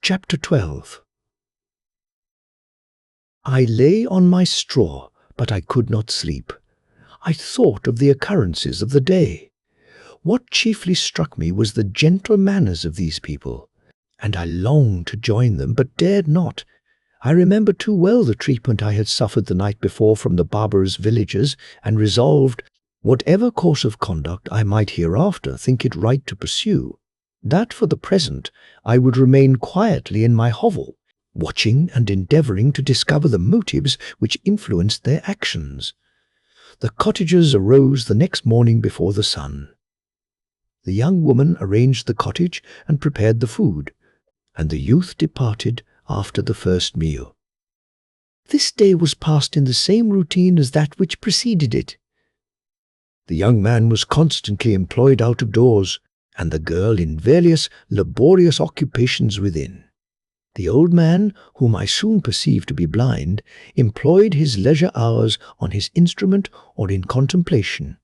Chapter 12. I lay on my straw, but I could not sleep. I thought of the occurrences of the day. What chiefly struck me was the gentle manners of these people, and I longed to join them, but dared not. I remember too well the treatment I had suffered the night before from the barbarous villagers, and resolved, whatever course of conduct I might hereafter think it right to pursue, that for the present I would remain quietly in my hovel, watching and endeavouring to discover the motives which influenced their actions. The cottagers arose the next morning before the sun. The young woman arranged the cottage and prepared the food, and the youth departed after the first meal. This day was passed in the same routine as that which preceded it. The young man was constantly employed out of doors, and the girl in various laborious occupations within. The old man, whom I soon perceived to be blind, employed his leisure hours on his instrument or in contemplation.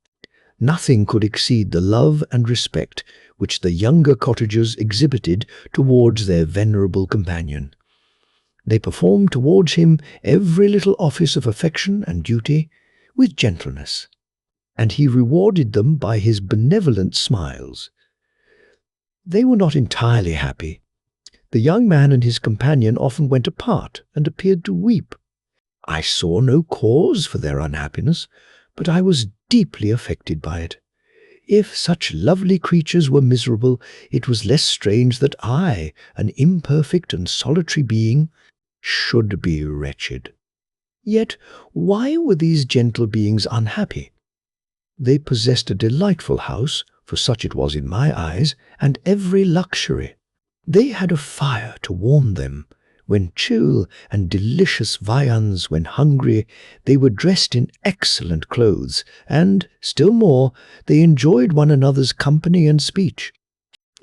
Nothing could exceed the love and respect which the younger cottagers exhibited towards their venerable companion. They performed towards him every little office of affection and duty with gentleness, and he rewarded them by his benevolent smiles. They were not entirely happy. The young man and his companion often went apart and appeared to weep. I saw no cause for their unhappiness, but I was deeply affected by it. If such lovely creatures were miserable, it was less strange that I, an imperfect and solitary being, should be wretched. Yet why were these gentle beings unhappy? They possessed a delightful house, for such it was in my eyes, and every luxury. They had a fire to warm them when chill, and delicious viands when hungry. They were dressed in excellent clothes, and, still more, they enjoyed one another's company and speech,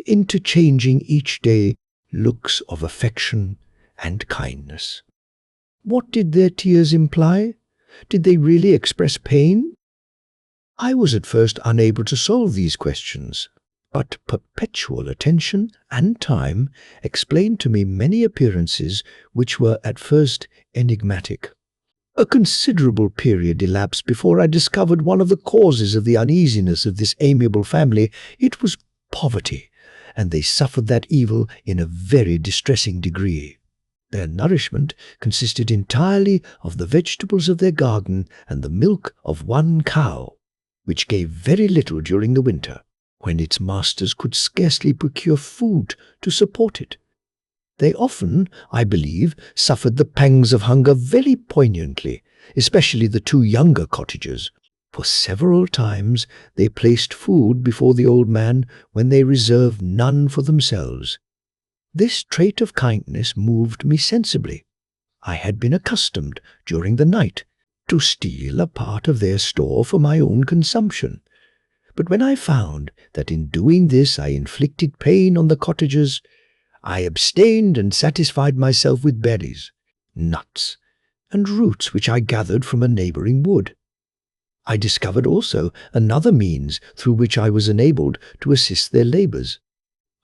interchanging each day looks of affection and kindness. What did their tears imply? Did they really express pain? I was at first unable to solve these questions, but perpetual attention and time explained to me many appearances which were at first enigmatic. A considerable period elapsed before I discovered one of the causes of the uneasiness of this amiable family. It was poverty, and they suffered that evil in a very distressing degree. Their nourishment consisted entirely of the vegetables of their garden and the milk of one cow, which gave very little during the winter, when its masters could scarcely procure food to support it. They often, I believe, suffered the pangs of hunger very poignantly, especially the two younger cottagers, for several times they placed food before the old man when they reserved none for themselves. This trait of kindness moved me sensibly. I had been accustomed, during the night, to steal a part of their store for my own consumption. But when I found that in doing this I inflicted pain on the cottagers, I abstained and satisfied myself with berries, nuts, and roots which I gathered from a neighbouring wood. I discovered also another means through which I was enabled to assist their labours.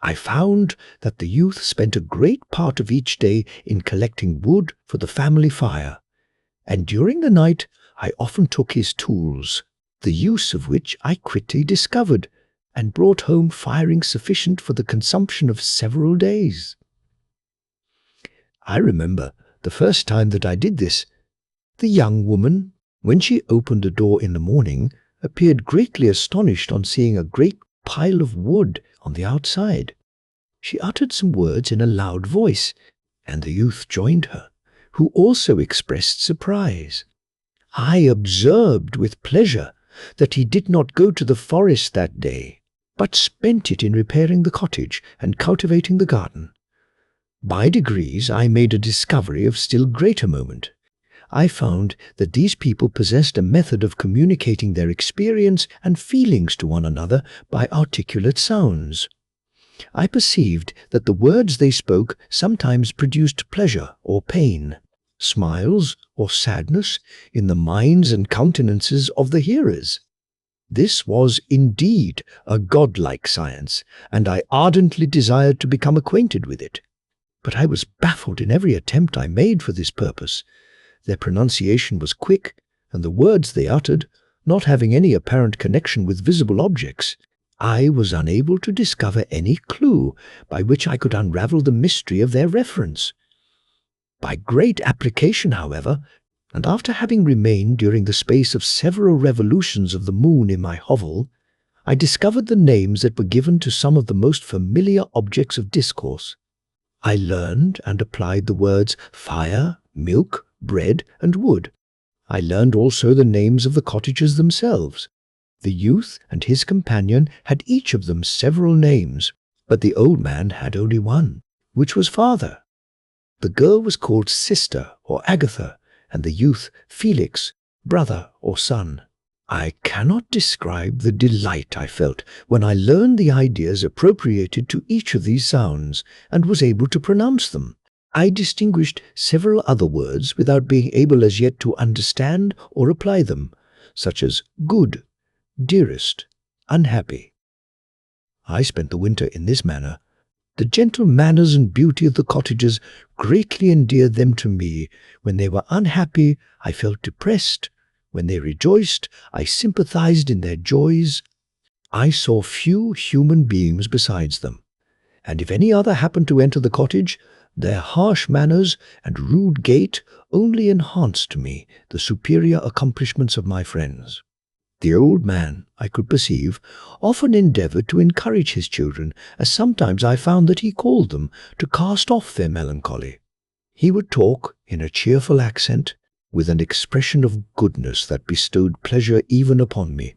I found that the youth spent a great part of each day in collecting wood for the family fire, and during the night I often took his tools, the use of which I quickly discovered, and brought home firing sufficient for the consumption of several days. I remember the first time that I did this. The young woman, when she opened the door in the morning, appeared greatly astonished on seeing a great pile of wood on the outside. She uttered some words in a loud voice, and the youth joined her, who also expressed surprise. I observed with pleasure that he did not go to the forest that day, but spent it in repairing the cottage and cultivating the garden. By degrees I made a discovery of still greater moment. I found that these people possessed a method of communicating their experience and feelings to one another by articulate sounds. I perceived that the words they spoke sometimes produced pleasure or pain, smiles or sadness in the minds and countenances of the hearers. This was indeed a godlike science, and I ardently desired to become acquainted with it. but I was baffled in every attempt I made for this purpose. Their pronunciation was quick, and the words they uttered, not having any apparent connection with visible objects, I was unable to discover any clue by which I could unravel the mystery of their reference. By great application, however, and after having remained during the space of several revolutions of the moon in my hovel, I discovered the names that were given to some of the most familiar objects of discourse. I learned and applied the words fire, milk, bread, and wood. I learned also the names of the cottagers themselves. The youth and his companion had each of them several names, but the old man had only one, which was father. The girl was called sister or Agatha, and the youth Felix, brother or son. I cannot describe the delight I felt when I learned the ideas appropriated to each of these sounds and was able to pronounce them. I distinguished several other words without being able as yet to understand or apply them, such as good, dearest, unhappy. I spent the winter in this manner. The gentle manners and beauty of the cottagers greatly endeared them to me. When they were unhappy, I felt depressed. When they rejoiced, I sympathized in their joys. I saw few human beings besides them, and if any other happened to enter the cottage, their harsh manners and rude gait only enhanced to me the superior accomplishments of my friends. The old man, I could perceive, often endeavoured to encourage his children, as sometimes I found that he called them to cast off their melancholy. He would talk in a cheerful accent, with an expression of goodness that bestowed pleasure even upon me.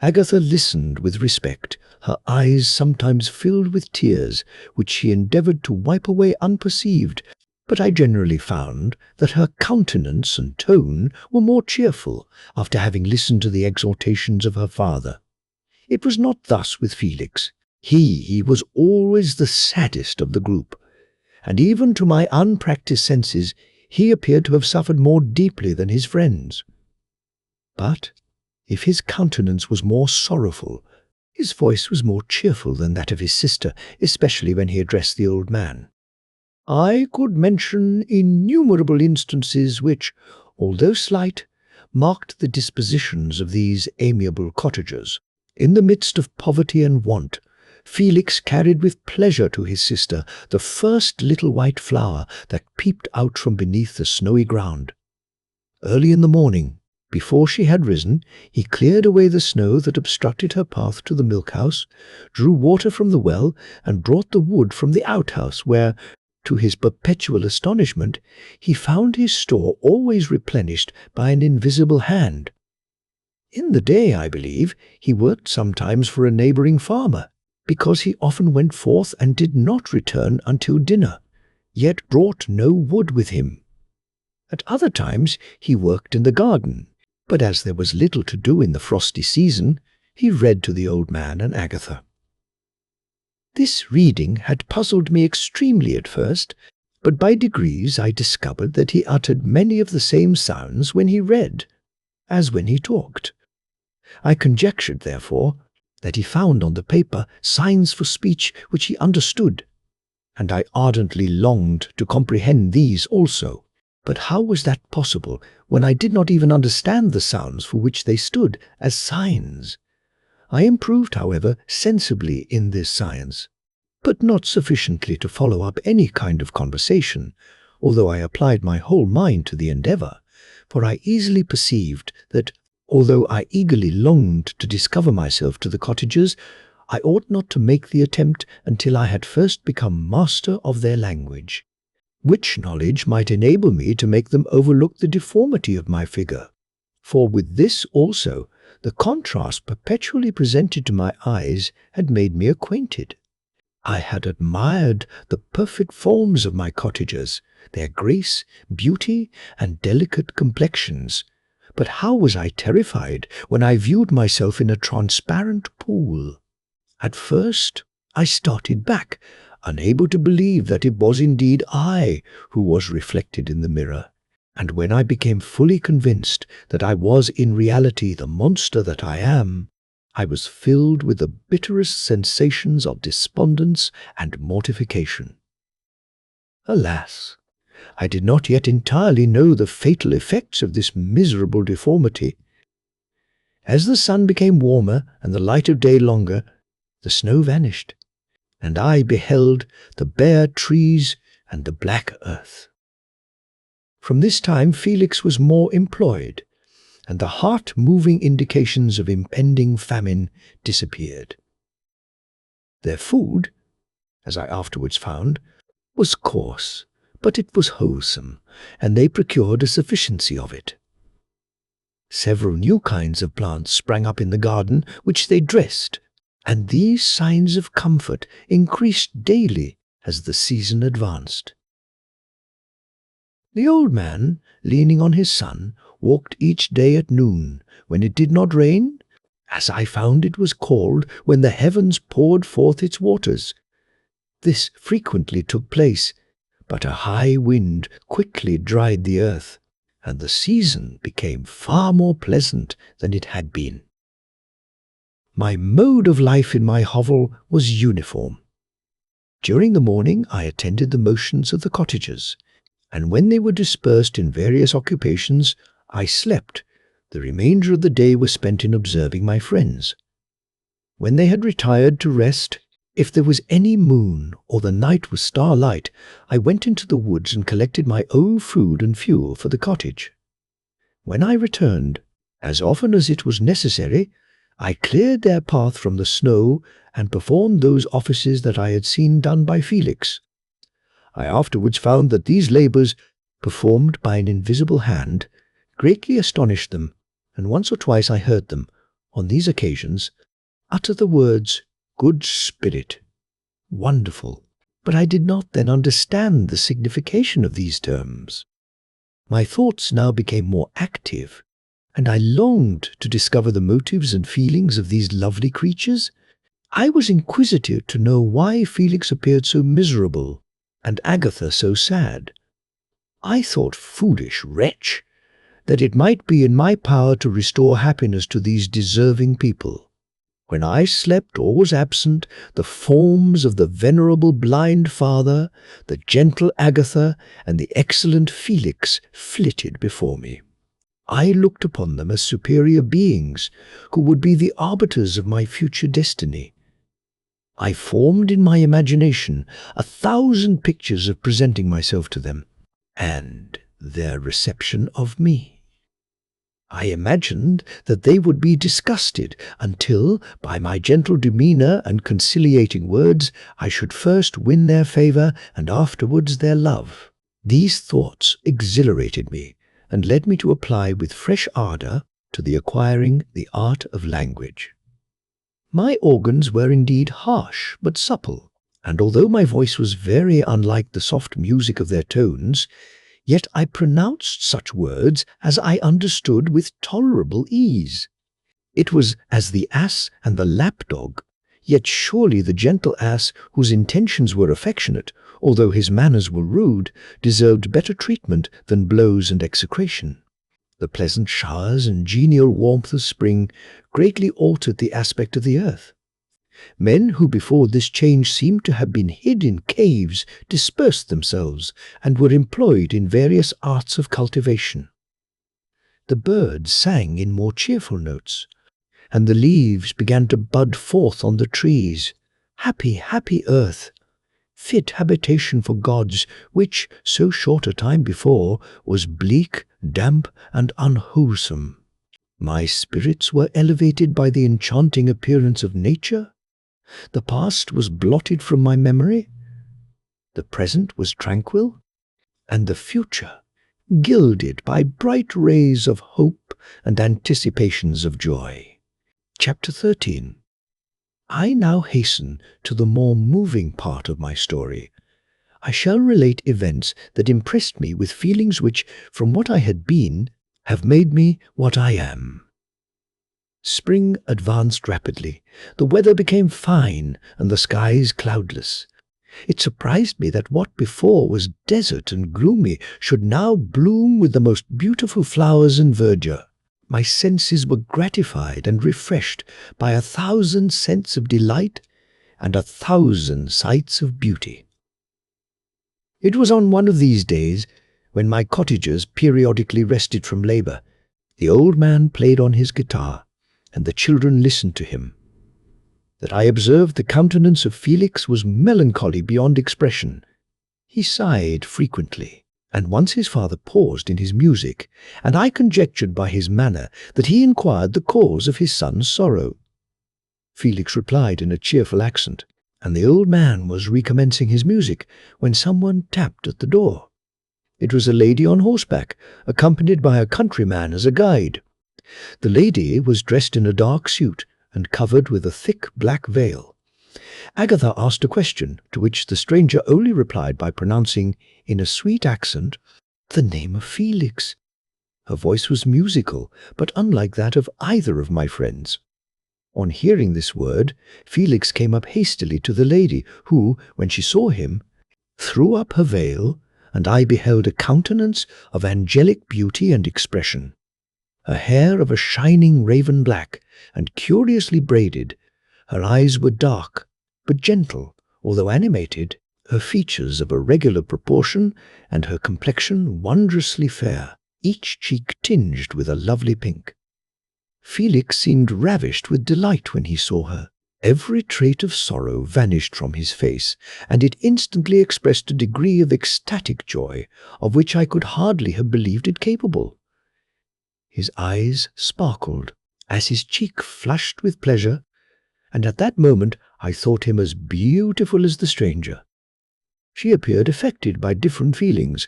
Agatha listened with respect, her eyes sometimes filled with tears, which she endeavoured to wipe away unperceived, but I generally found that her countenance and tone were more cheerful after having listened to the exhortations of her father. It was not thus with Felix. He was always the saddest of the group, and even to my unpractised senses he appeared to have suffered more deeply than his friends. But if his countenance was more sorrowful, his voice was more cheerful than that of his sister, especially when he addressed the old man. I could mention innumerable instances which, although slight, marked the dispositions of these amiable cottagers. In the midst of poverty and want, Felix carried with pleasure to his sister the first little white flower that peeped out from beneath the snowy ground. Early in the morning, before she had risen, he cleared away the snow that obstructed her path to the milk-house, drew water from the well, and brought the wood from the outhouse, where, to his perpetual astonishment, he found his store always replenished by an invisible hand. In the day, I believe, he worked sometimes for a neighbouring farmer, because he often went forth and did not return until dinner, yet brought no wood with him. At other times he worked in the garden, but as there was little to do in the frosty season, he read to the old man and Agatha. This reading had puzzled me extremely at first, but by degrees I discovered that he uttered many of the same sounds when he read as when he talked. I conjectured, therefore, that he found on the paper signs for speech which he understood, and I ardently longed to comprehend these also. But how was that possible when I did not even understand the sounds for which they stood as signs? I improved, however, sensibly in this science, but not sufficiently to follow up any kind of conversation, although I applied my whole mind to the endeavour, for I easily perceived that, although I eagerly longed to discover myself to the cottagers, I ought not to make the attempt until I had first become master of their language, which knowledge might enable me to make them overlook the deformity of my figure. For with this also, the contrast perpetually presented to my eyes had made me acquainted. I had admired the perfect forms of my cottagers, their grace, beauty, and delicate complexions, but how was I terrified when I viewed myself in a transparent pool! At first I started back, unable to believe that it was indeed I who was reflected in the mirror, and when I became fully convinced that I was in reality the monster that I am, I was filled with the bitterest sensations of despondence and mortification. Alas, I did not yet entirely know the fatal effects of this miserable deformity. As the sun became warmer and the light of day longer, the snow vanished, and I beheld the bare trees and the black earth. From this time Felix was more employed, and the heart-moving indications of impending famine disappeared. Their food, as I afterwards found, was coarse, but it was wholesome, and they procured a sufficiency of it. Several new kinds of plants sprang up in the garden, which they dressed, and these signs of comfort increased daily as the season advanced. The old man, leaning on his son, walked each day at noon, when it did not rain, as I found it was called when the heavens poured forth its waters. This frequently took place, but a high wind quickly dried the earth, and the season became far more pleasant than it had been. My mode of life in my hovel was uniform. During the morning I attended the motions of the cottagers, and when they were dispersed in various occupations, I slept. The remainder of the day was spent in observing my friends. When they had retired to rest, if there was any moon or the night was starlight, I went into the woods and collected my own food and fuel for the cottage. When I returned, as often as it was necessary, I cleared their path from the snow and performed those offices that I had seen done by Felix. I afterwards found that these labours, performed by an invisible hand, greatly astonished them, and once or twice I heard them, on these occasions, utter the words, "Good spirit," "wonderful," but I did not then understand the signification of these terms. My thoughts now became more active, and I longed to discover the motives and feelings of these lovely creatures. I was inquisitive to know why Felix appeared so miserable, and Agatha so sad. I thought, foolish wretch, that it might be in my power to restore happiness to these deserving people. When I slept or was absent, the forms of the venerable blind father, the gentle Agatha, and the excellent Felix flitted before me. I looked upon them as superior beings who would be the arbiters of my future destiny. I formed in my imagination 1,000 pictures of presenting myself to them, and their reception of me. I imagined that they would be disgusted until, by my gentle demeanour and conciliating words, I should first win their favour and afterwards their love. These thoughts exhilarated me and led me to apply with fresh ardour to the acquiring the art of language. My organs were indeed harsh but supple, and although my voice was very unlike the soft music of their tones, yet I pronounced such words as I understood with tolerable ease. It was as the ass and the lapdog, yet surely the gentle ass, whose intentions were affectionate, although his manners were rude, deserved better treatment than blows and execration. The pleasant showers and genial warmth of spring greatly altered the aspect of the earth. Men who before this change seemed to have been hid in caves dispersed themselves and were employed in various arts of cultivation. The birds sang in more cheerful notes, and the leaves began to bud forth on the trees. Happy, happy earth, fit habitation for gods, which, so short a time before, was bleak, damp, and unwholesome. My spirits were elevated by the enchanting appearance of nature. The past was blotted from my memory, the present was tranquil, and the future gilded by bright rays of hope and anticipations of joy. Chapter 13. I now hasten to the more moving part of my story. I shall relate events that impressed me with feelings which, from what I had been, have made me what I am. Spring advanced rapidly. The weather became fine, and the skies cloudless. It surprised me that what before was desert and gloomy should now bloom with the most beautiful flowers and verdure. My senses were gratified and refreshed by 1,000 scents of delight and 1,000 sights of beauty. It was on one of these days, when my cottagers periodically rested from labor. The old man played on his guitar, and the children listened to him, that I observed the countenance of Felix was melancholy beyond expression. He sighed frequently, and once his father paused in his music, and I conjectured by his manner that he inquired the cause of his son's sorrow. Felix replied in a cheerful accent, and the old man was recommencing his music when someone tapped at the door. It was a lady on horseback, accompanied by a countryman as a guide. The lady was dressed in a dark suit and covered with a thick black veil. Agatha asked a question, to which the stranger only replied by pronouncing, in a sweet accent, the name of Felix. Her voice was musical, but unlike that of either of my friends. On hearing this word, Felix came up hastily to the lady, who, when she saw him, threw up her veil, and I beheld a countenance of angelic beauty and expression. Her hair of a shining raven black, and curiously braided. Her eyes were dark, but gentle, although animated, her features of a regular proportion, and her complexion wondrously fair, each cheek tinged with a lovely pink. Felix seemed ravished with delight when he saw her. Every trait of sorrow vanished from his face, and it instantly expressed a degree of ecstatic joy of which I could hardly have believed it capable. His eyes sparkled as his cheek flushed with pleasure, and at that moment I thought him as beautiful as the stranger. She appeared affected by different feelings.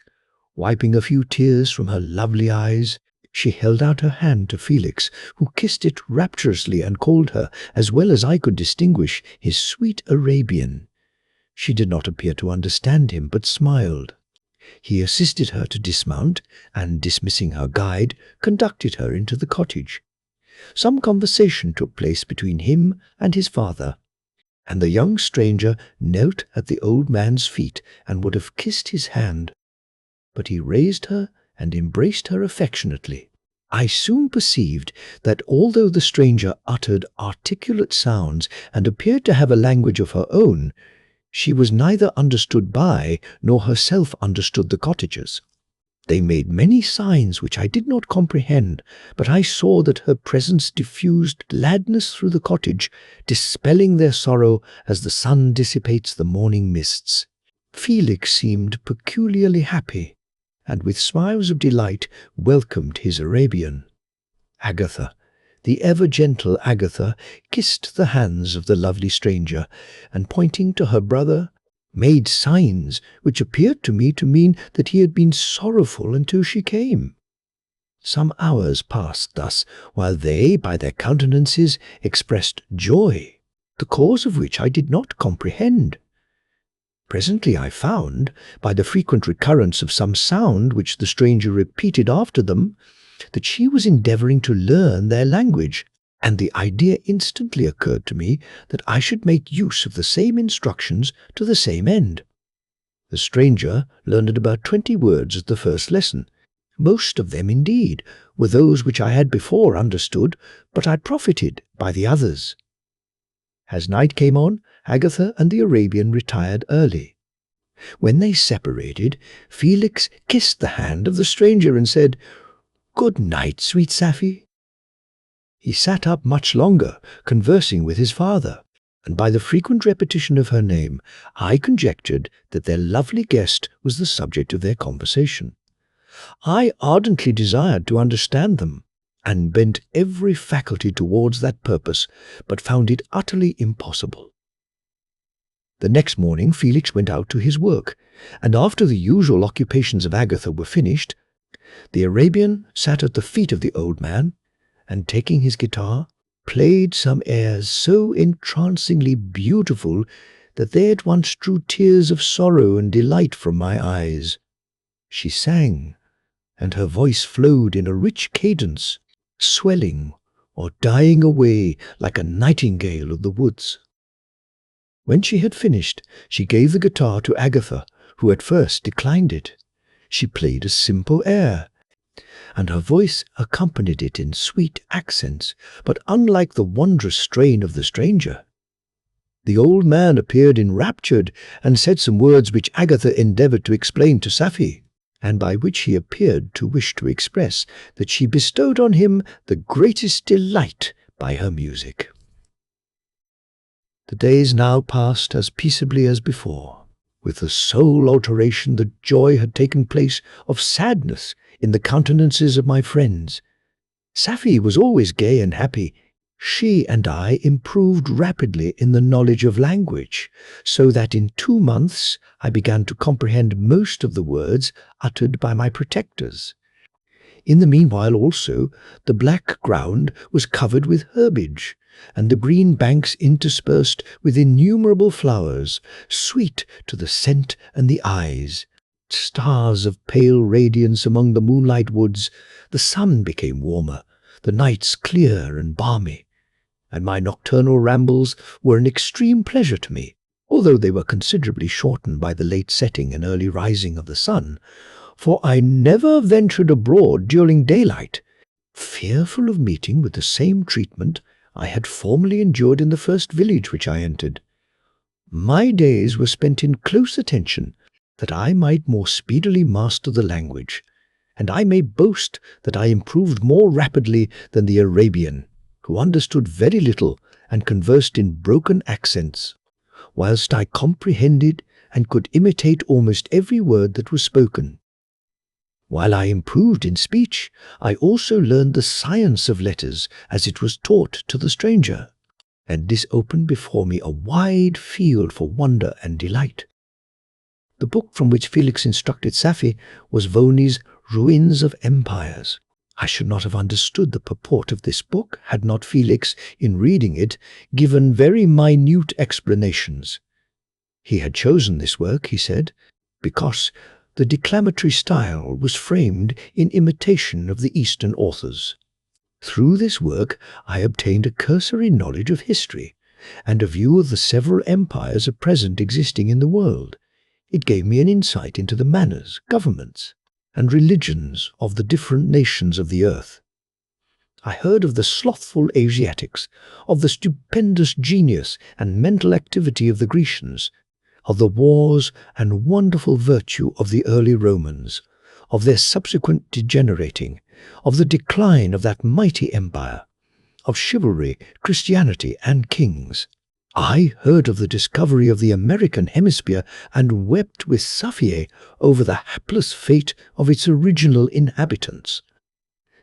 Wiping a few tears from her lovely eyes, she held out her hand to Felix, who kissed it rapturously and called her, as well as I could distinguish, his sweet Arabian. She did not appear to understand him, but smiled. He assisted her to dismount, and, dismissing her guide, conducted her into the cottage. Some conversation took place between him and his father, and the young stranger knelt at the old man's feet and would have kissed his hand. But he raised her and embraced her affectionately. I soon perceived that although the stranger uttered articulate sounds and appeared to have a language of her own, she was neither understood by nor herself understood the cottagers. They made many signs which I did not comprehend, but I saw that her presence diffused gladness through the cottage, dispelling their sorrow as the sun dissipates the morning mists. Felix seemed peculiarly happy, and with smiles of delight welcomed his Arabian. Agatha, the ever-gentle Agatha, kissed the hands of the lovely stranger, and pointing to her brother, made signs which appeared to me to mean that he had been sorrowful until she came. Some hours passed thus, while they, by their countenances, expressed joy, the cause of which I did not comprehend. Presently I found, by the frequent recurrence of some sound which the stranger repeated after them, that she was endeavouring to learn their language, and the idea instantly occurred to me that I should make use of the same instructions to the same end. The stranger learned about 20 words at the first lesson. Most of them, indeed, were those which I had before understood, but I profited by the others. As night came on, Agatha and the Arabian retired early. When they separated, Felix kissed the hand of the stranger and said, "Good night, sweet Safie." He sat up much longer, conversing with his father, and by the frequent repetition of her name, I conjectured that their lovely guest was the subject of their conversation. I ardently desired to understand them, and bent every faculty towards that purpose, but found it utterly impossible. The next morning Felix went out to his work, and after the usual occupations of Agatha were finished, the Arabian sat at the feet of the old man, and taking his guitar, played some airs so entrancingly beautiful that they at once drew tears of sorrow and delight from my eyes. She sang, and her voice flowed in a rich cadence, swelling or dying away like a nightingale of the woods. When she had finished, she gave the guitar to Agatha, who at first declined it. She played a simple air, and her voice accompanied it in sweet accents, but unlike the wondrous strain of the stranger. The old man appeared enraptured and said some words which Agatha endeavoured to explain to Safie, and by which he appeared to wish to express that she bestowed on him the greatest delight by her music. The days now passed as peaceably as before. With the sole alteration that joy had taken place of sadness in the countenances of my friends. Safie was always gay and happy. She and I improved rapidly in the knowledge of language, so that in 2 months I began to comprehend most of the words uttered by my protectors. In the meanwhile also, the black ground was covered with herbage, and the green banks interspersed with innumerable flowers, sweet to the scent and the eyes. Stars of pale radiance among the moonlight woods, the sun became warmer, the nights clear and balmy, and my nocturnal rambles were an extreme pleasure to me, although they were considerably shortened by the late setting and early rising of the sun, for I never ventured abroad during daylight, fearful of meeting with the same treatment I had formerly endured in the first village which I entered. My days were spent in close attention, that I might more speedily master the language, and I may boast that I improved more rapidly than the Arabian, who understood very little and conversed in broken accents, whilst I comprehended and could imitate almost every word that was spoken. While I improved in speech, I also learned the science of letters as it was taught to the stranger, and this opened before me a wide field for wonder and delight. The book from which Felix instructed Safie was Volney's Ruins of Empires. I should not have understood the purport of this book had not Felix, in reading it, given very minute explanations. He had chosen this work, he said, because the declamatory style was framed in imitation of the Eastern authors. Through this work I obtained a cursory knowledge of history, and a view of the several empires at present existing in the world. It gave me an insight into the manners, governments, and religions of the different nations of the earth. I heard of the slothful Asiatics, of the stupendous genius and mental activity of the Grecians, of the wars and wonderful virtue of the early Romans, of their subsequent degenerating, of the decline of that mighty empire, of chivalry, Christianity, and kings. I heard of the discovery of the American hemisphere and wept with Safie over the hapless fate of its original inhabitants.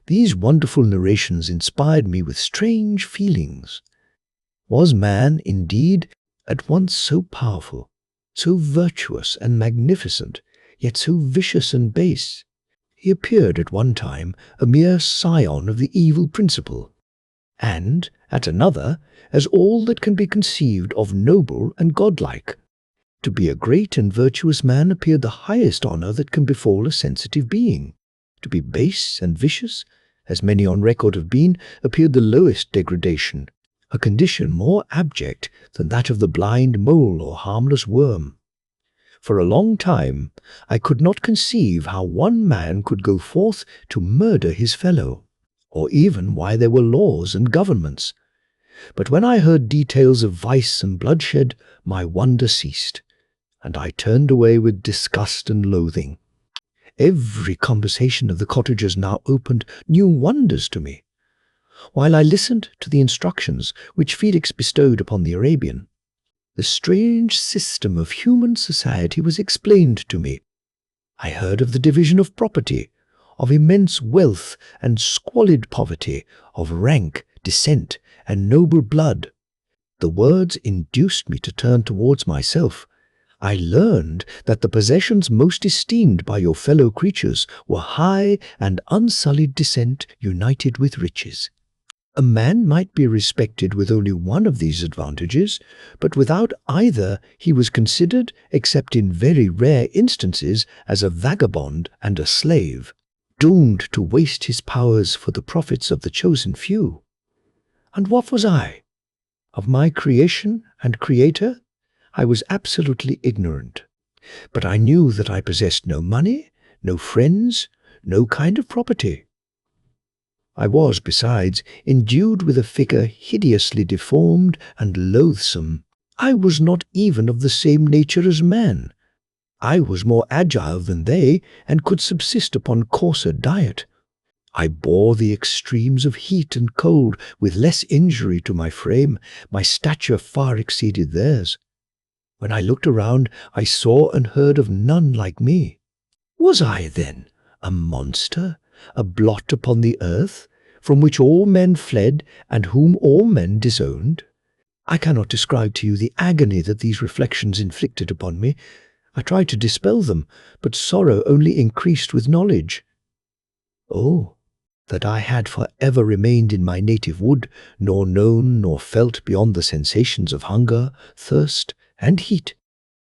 These wonderful narrations inspired me with strange feelings. Was man, indeed, at once so powerful, so virtuous and magnificent, yet so vicious and base? He appeared at one time a mere scion of the evil principle, and, at another, as all that can be conceived of noble and godlike. To be a great and virtuous man appeared the highest honour that can befall a sensitive being. To be base and vicious, as many on record have been, appeared the lowest degradation, a condition more abject than that of the blind mole or harmless worm. For a long time I could not conceive how one man could go forth to murder his fellow, or even why there were laws and governments. But when I heard details of vice and bloodshed, my wonder ceased, and I turned away with disgust and loathing. Every conversation of the cottagers now opened new wonders to me. While I listened to the instructions which Felix bestowed upon the Arabian, the strange system of human society was explained to me. I heard of the division of property, of immense wealth and squalid poverty, of rank, descent, and noble blood. The words induced me to turn towards myself. I learned that the possessions most esteemed by your fellow creatures were high and unsullied descent united with riches. A man might be respected with only one of these advantages, but without either he was considered, except in very rare instances, as a vagabond and a slave, doomed to waste his powers for the profits of the chosen few. And what was I? Of my creation and creator, I was absolutely ignorant, but I knew that I possessed no money, no friends, no kind of property. I was, besides, endued with a figure hideously deformed and loathsome, I was not even of the same nature as man. I was more agile than they, and could subsist upon coarser diet. I bore the extremes of heat and cold with less injury to my frame. My stature far exceeded theirs. When I looked around, I saw and heard of none like me. Was I, then, a monster, a blot upon the earth, from which all men fled and whom all men disowned? I cannot describe to you the agony that these reflections inflicted upon me. I tried to dispel them, but sorrow only increased with knowledge. Oh, that I had for ever remained in my native wood, nor known nor felt beyond the sensations of hunger, thirst, and heat.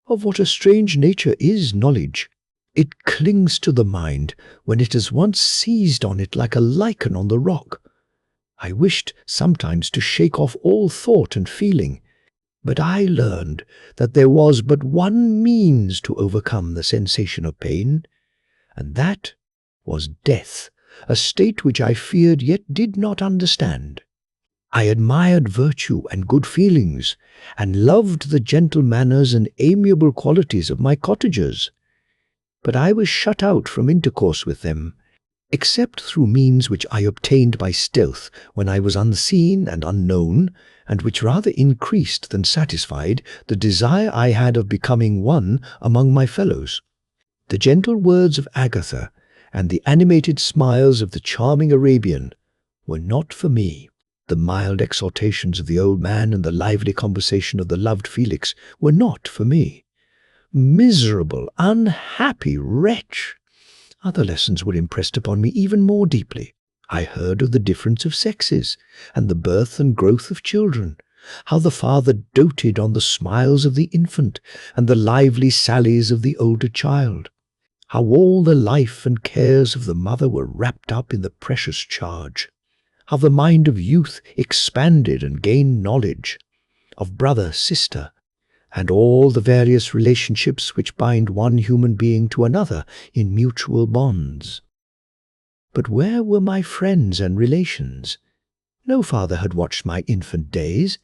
Of what a strange nature is knowledge! It clings to the mind when it has once seized on it like a lichen on the rock. I wished sometimes to shake off all thought and feeling, but I learned that there was but one means to overcome the sensation of pain, and that was death, a state which I feared yet did not understand. I admired virtue and good feelings, and loved the gentle manners and amiable qualities of my cottagers. But I was shut out from intercourse with them, except through means which I obtained by stealth when I was unseen and unknown, and which rather increased than satisfied the desire I had of becoming one among my fellows. The gentle words of Agatha and the animated smiles of the charming Arabian were not for me. The mild exhortations of the old man and the lively conversation of the loved Felix were not for me. Miserable, unhappy wretch! Other lessons were impressed upon me even more deeply. I heard of the difference of sexes, and the birth and growth of children, how the father doted on the smiles of the infant and the lively sallies of the older child, how all the life and cares of the mother were wrapped up in the precious charge, how the mind of youth expanded and gained knowledge, of brother, sister, and all the various relationships which bind one human being to another in mutual bonds. But where were my friends and relations? No father had watched my infant days.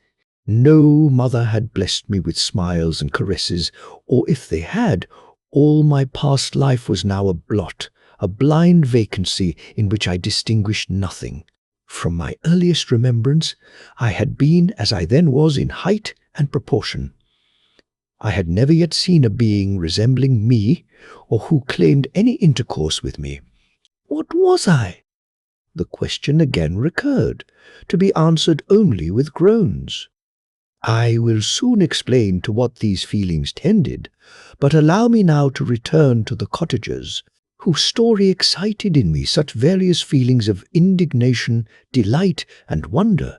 No mother had blessed me with smiles and caresses, or if they had, all my past life was now a blot, a blind vacancy in which I distinguished nothing. From my earliest remembrance, I had been as I then was in height and proportion. I had never yet seen a being resembling me, or who claimed any intercourse with me. What was I? The question again recurred, to be answered only with groans. I will soon explain to what these feelings tended, but allow me now to return to the cottagers, whose story excited in me such various feelings of indignation, delight, and wonder,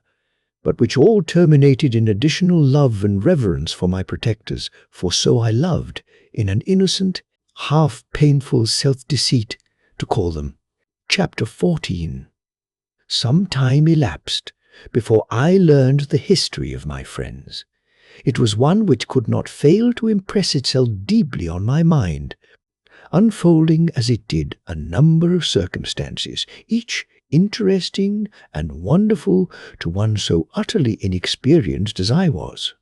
but which all terminated in additional love and reverence for my protectors, for so I loved, in an innocent, half-painful self-deceit, to call them. Chapter 14. Some time elapsed before I learned the history of my friends. It was one which could not fail to impress itself deeply on my mind, unfolding as it did a number of circumstances, each interesting and wonderful to one so utterly inexperienced as I was.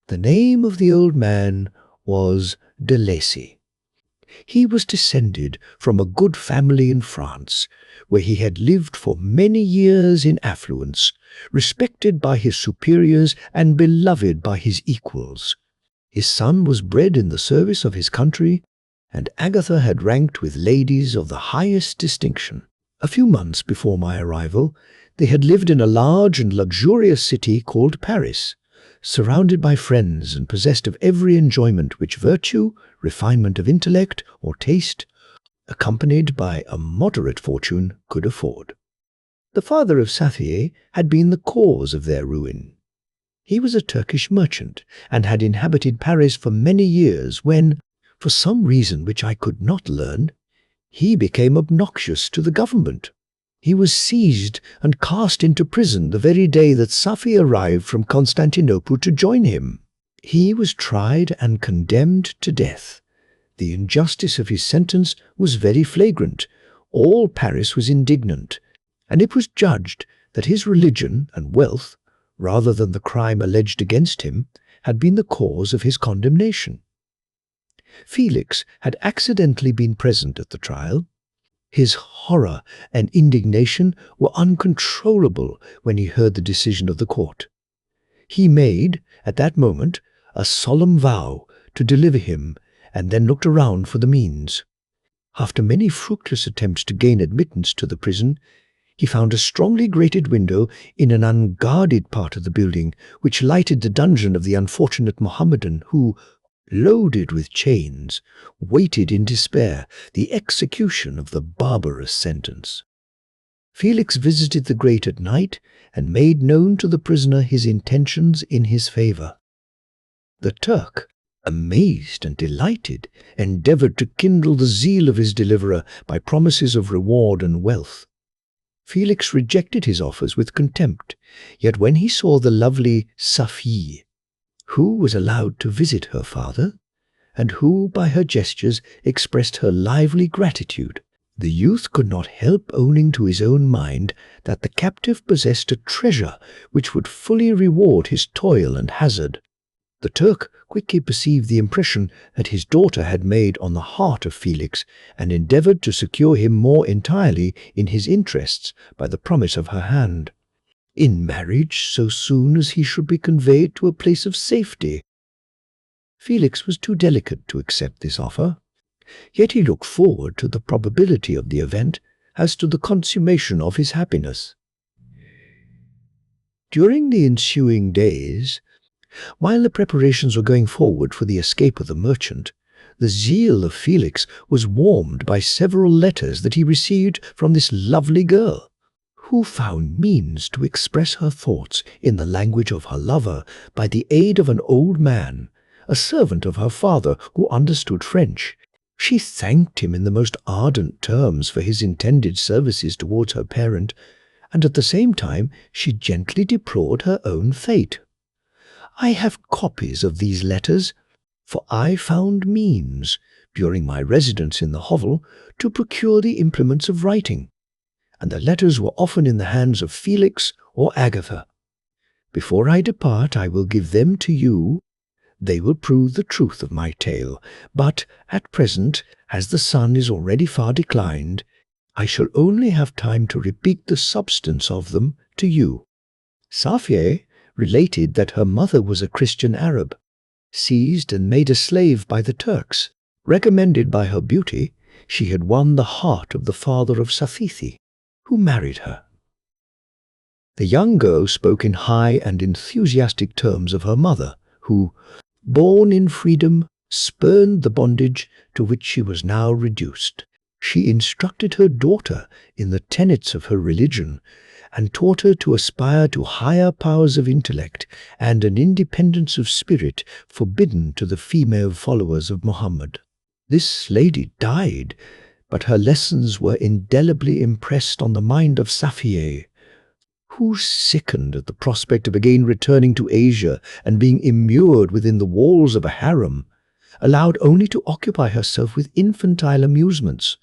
The name of the old man was de Lacy. He was descended from a good family in France, where he had lived for many years in affluence, respected by his superiors and beloved by his equals. His son was bred in the service of his country, and Agatha had ranked with ladies of the highest distinction. A few months before my arrival, they had lived in a large and luxurious city called Paris, surrounded by friends and possessed of every enjoyment which virtue, refinement of intellect, or taste, accompanied by a moderate fortune, could afford. The father of Safié had been the cause of their ruin. He was a Turkish merchant, and had inhabited Paris for many years when, for some reason which I could not learn, he became obnoxious to the government. He was seized and cast into prison the very day that Safi arrived from Constantinople to join him. He was tried and condemned to death. The injustice of his sentence was very flagrant. All Paris was indignant, and it was judged that his religion and wealth, rather than the crime alleged against him, had been the cause of his condemnation. Felix had accidentally been present at the trial. His horror and indignation were uncontrollable when he heard the decision of the court. He made, at that moment, a solemn vow to deliver him, and then looked around for the means. After many fruitless attempts to gain admittance to the prison, he found a strongly grated window in an unguarded part of the building, which lighted the dungeon of the unfortunate Mohammedan who, loaded with chains, waited in despair the execution of the barbarous sentence. Felix visited the grate at night and made known to the prisoner his intentions in his favor. The Turk, amazed and delighted, endeavored to kindle the zeal of his deliverer by promises of reward and wealth. Felix rejected his offers with contempt, yet when he saw the lovely Safiye, who was allowed to visit her father, and who by her gestures expressed her lively gratitude, the youth could not help owning to his own mind that the captive possessed a treasure which would fully reward his toil and hazard. The Turk quickly perceived the impression that his daughter had made on the heart of Felix, and endeavored to secure him more entirely in his interests by the promise of her hand, in marriage so soon as he should be conveyed to a place of safety. Felix was too delicate to accept this offer, yet he looked forward to the probability of the event as to the consummation of his happiness. During the ensuing days, while the preparations were going forward for the escape of the merchant, the zeal of Felix was warmed by several letters that he received from this lovely girl, who found means to express her thoughts in the language of her lover by the aid of an old man, a servant of her father who understood French. She thanked him in the most ardent terms for his intended services towards her parent, and at the same time she gently deplored her own fate. I have copies of these letters, for I found means, during my residence in the hovel, to procure the implements of writing, and the letters were often in the hands of Felix or Agatha. Before I depart, I will give them to you. They will prove the truth of my tale, but at present, as the sun is already far declined, I shall only have time to repeat the substance of them to you. Safiye related that her mother was a Christian Arab, seized and made a slave by the Turks. Recommended by her beauty, she had won the heart of the father of Safiye, who married her. The young girl spoke in high and enthusiastic terms of her mother, who, born in freedom, spurned the bondage to which she was now reduced. She instructed her daughter in the tenets of her religion, and taught her to aspire to higher powers of intellect and an independence of spirit forbidden to the female followers of Muhammad. This lady died, but her lessons were indelibly impressed on the mind of Safiye, who sickened at the prospect of again returning to Asia and being immured within the walls of a harem, allowed only to occupy herself with infantile amusements,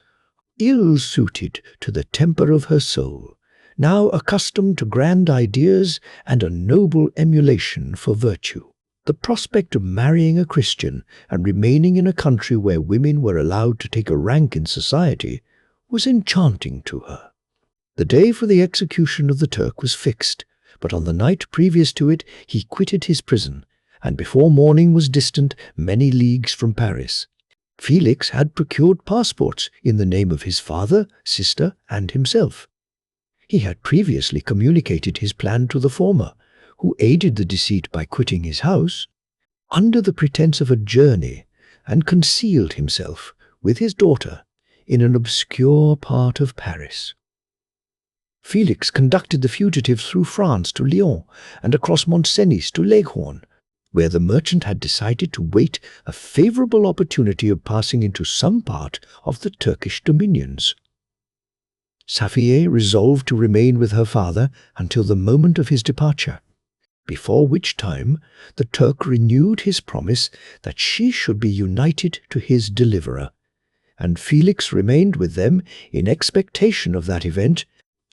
ill-suited to the temper of her soul, now accustomed to grand ideas and a noble emulation for virtue. The prospect of marrying a Christian and remaining in a country where women were allowed to take a rank in society was enchanting to her. The day for the execution of the Turk was fixed, but on the night previous to it he quitted his prison, and before morning was distant many leagues from Paris. Felix had procured passports in the name of his father, sister, and himself. He had previously communicated his plan to the former, who aided the deceit by quitting his house, under the pretense of a journey, and concealed himself, with his daughter, in an obscure part of Paris. Felix conducted the fugitive through France to Lyon and across Mont-Cenis to Leghorn, where the merchant had decided to wait a favorable opportunity of passing into some part of the Turkish dominions. Safiye resolved to remain with her father until the moment of his departure, before which time the Turk renewed his promise that she should be united to his deliverer, and Felix remained with them in expectation of that event,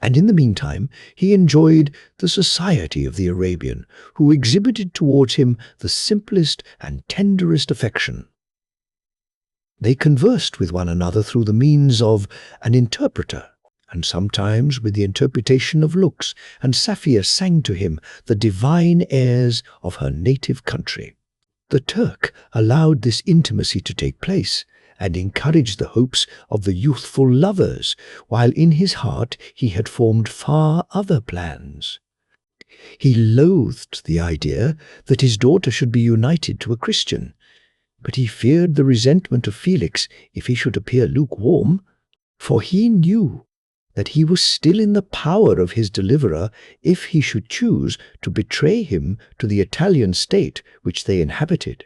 And in the meantime, he enjoyed the society of the Arabian, who exhibited towards him the simplest and tenderest affection. They conversed with one another through the means of an interpreter, and sometimes with the interpretation of looks, and Safia sang to him the divine airs of her native country. The Turk allowed this intimacy to take place, and encouraged the hopes of the youthful lovers, while in his heart he had formed far other plans. He loathed the idea that his daughter should be united to a Christian, but he feared the resentment of Felix if he should appear lukewarm, for he knew that he was still in the power of his deliverer if he should choose to betray him to the Italian state which they inhabited.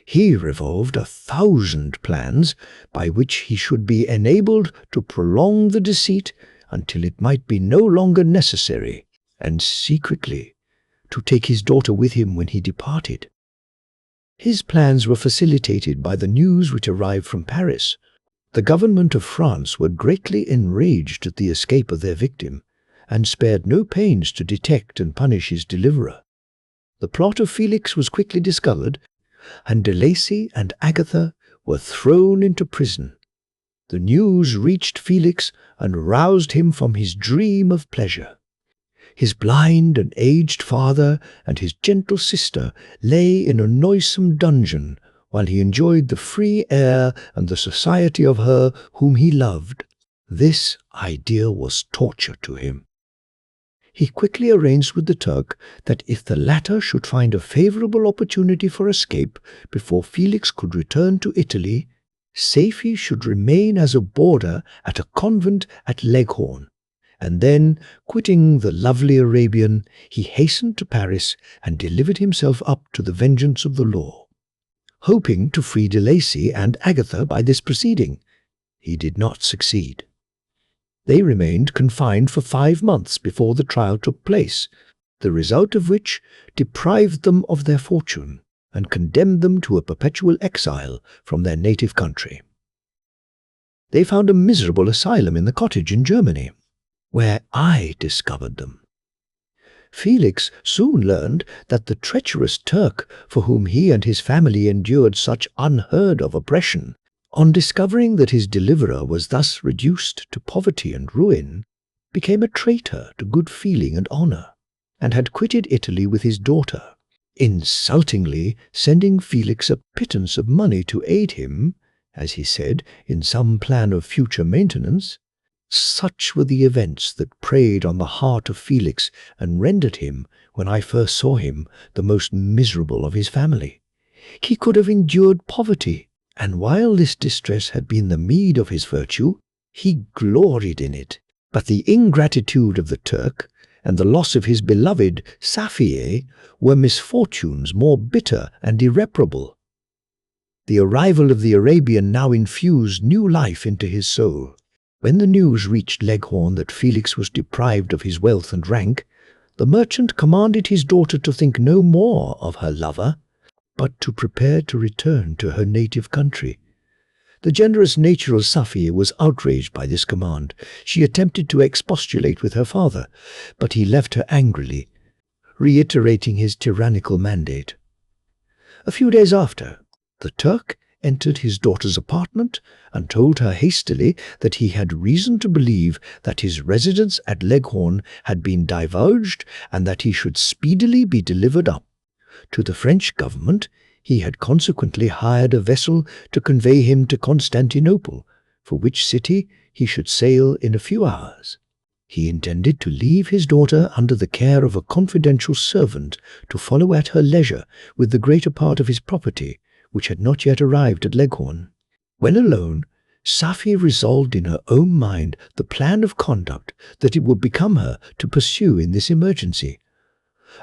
He revolved 1,000 plans by which he should be enabled to prolong the deceit until it might be no longer necessary, and secretly to take his daughter with him when he departed. His plans were facilitated by the news which arrived from Paris. The government of France were greatly enraged at the escape of their victim, and spared no pains to detect and punish his deliverer. The plot of Felix was quickly discovered, and De Lacy and Agatha were thrown into prison. The news reached Felix and roused him from his dream of pleasure. His blind and aged father and his gentle sister lay in a noisome dungeon, while he enjoyed the free air and the society of her whom he loved. This idea was torture to him. He quickly arranged with the Turk that if the latter should find a favorable opportunity for escape before Felix could return to Italy, Safie should remain as a boarder at a convent at Leghorn, and then, quitting the lovely Arabian, he hastened to Paris and delivered himself up to the vengeance of the law. Hoping to free De Lacy and Agatha by this proceeding, he did not succeed. They remained confined for 5 months before the trial took place, the result of which deprived them of their fortune and condemned them to a perpetual exile from their native country. They found a miserable asylum in the cottage in Germany, where I discovered them. Felix soon learned that the treacherous Turk, for whom he and his family endured such unheard-of oppression, on discovering that his deliverer was thus reduced to poverty and ruin, became a traitor to good feeling and honor, and had quitted Italy with his daughter, insultingly sending Felix a pittance of money to aid him, as he said, in some plan of future maintenance. Such were the events that preyed on the heart of Felix and rendered him, when I first saw him, the most miserable of his family. He could have endured poverty, and while this distress had been the meed of his virtue, he gloried in it. But the ingratitude of the Turk and the loss of his beloved Safie were misfortunes more bitter and irreparable. The arrival of the Arabian now infused new life into his soul. When the news reached Leghorn that Felix was deprived of his wealth and rank, the merchant commanded his daughter to think no more of her lover, but to prepare to return to her native country. The generous nature of Safie was outraged by this command. She attempted to expostulate with her father, but he left her angrily, reiterating his tyrannical mandate. A few days after, the Turk entered his daughter's apartment and told her hastily that he had reason to believe that his residence at Leghorn had been divulged and that he should speedily be delivered up. To the French government, he had consequently hired a vessel to convey him to Constantinople, for which city he should sail in a few hours. He intended to leave his daughter under the care of a confidential servant to follow at her leisure with the greater part of his property, which had not yet arrived at Leghorn. When alone, Safie resolved in her own mind the plan of conduct that it would become her to pursue in this emergency.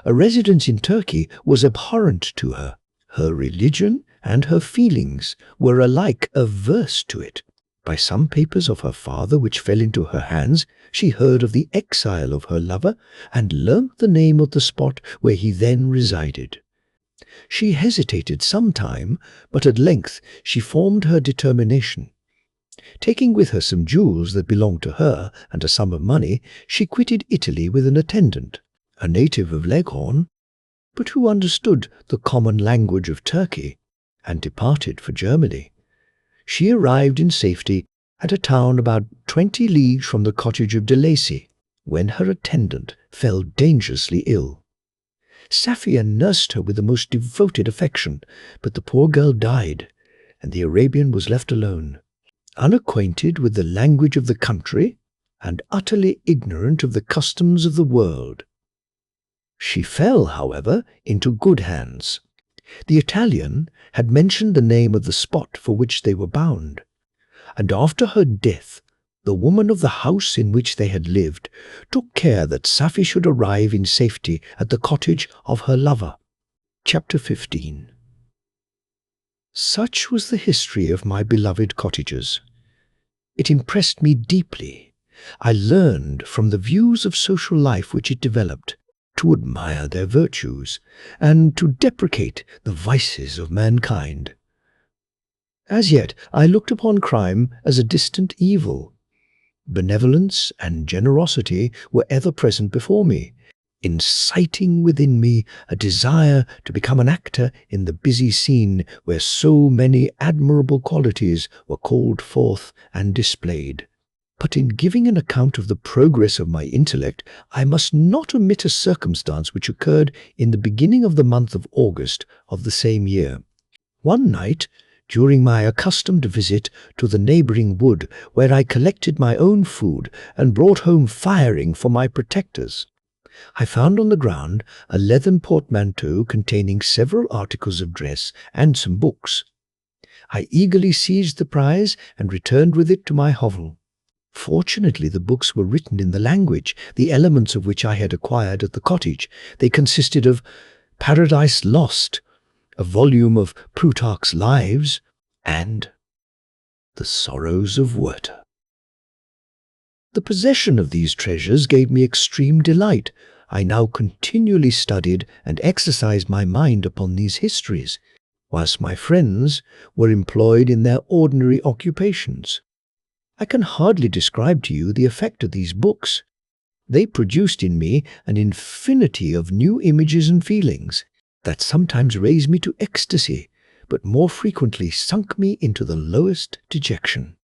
A residence in Turkey was abhorrent to her. Her religion and her feelings were alike averse to it. By some papers of her father which fell into her hands, she heard of the exile of her lover and learnt the name of the spot where he then resided. She hesitated some time, but at length she formed her determination. Taking with her some jewels that belonged to her and a sum of money, she quitted Italy with an attendant, a native of Leghorn, but who understood the common language of Turkey, and departed for Germany. She arrived in safety at a town about 20 leagues from the cottage of de Lacy, when her attendant fell dangerously ill. Safia nursed her with the most devoted affection, but the poor girl died, and the Arabian was left alone, unacquainted with the language of the country and utterly ignorant of the customs of the world. She fell, however, into good hands. The Italian had mentioned the name of the spot for which they were bound, and after her death, the woman of the house in which they had lived took care that Safi should arrive in safety at the cottage of her lover. Chapter 15. Such was the history of my beloved cottagers. It impressed me deeply. I learned from the views of social life which it developed to admire their virtues and to deprecate the vices of mankind. As yet, I looked upon crime as a distant evil. Benevolence and generosity were ever present before me, inciting within me a desire to become an actor in the busy scene where so many admirable qualities were called forth and displayed. But in giving an account of the progress of my intellect, I must not omit a circumstance which occurred in the beginning of the month of August of the same year. One night, during my accustomed visit to the neighbouring wood, where I collected my own food and brought home firing for my protectors, I found on the ground a leathern portmanteau containing several articles of dress and some books. I eagerly seized the prize and returned with it to my hovel. Fortunately, the books were written in the language, the elements of which I had acquired at the cottage. They consisted of Paradise Lost, a volume of Plutarch's Lives, and The Sorrows of Werther. The possession of these treasures gave me extreme delight. I now continually studied and exercised my mind upon these histories, whilst my friends were employed in their ordinary occupations. I can hardly describe to you the effect of these books. They produced in me an infinity of new images and feelings that sometimes raised me to ecstasy, but more frequently sunk me into the lowest dejection.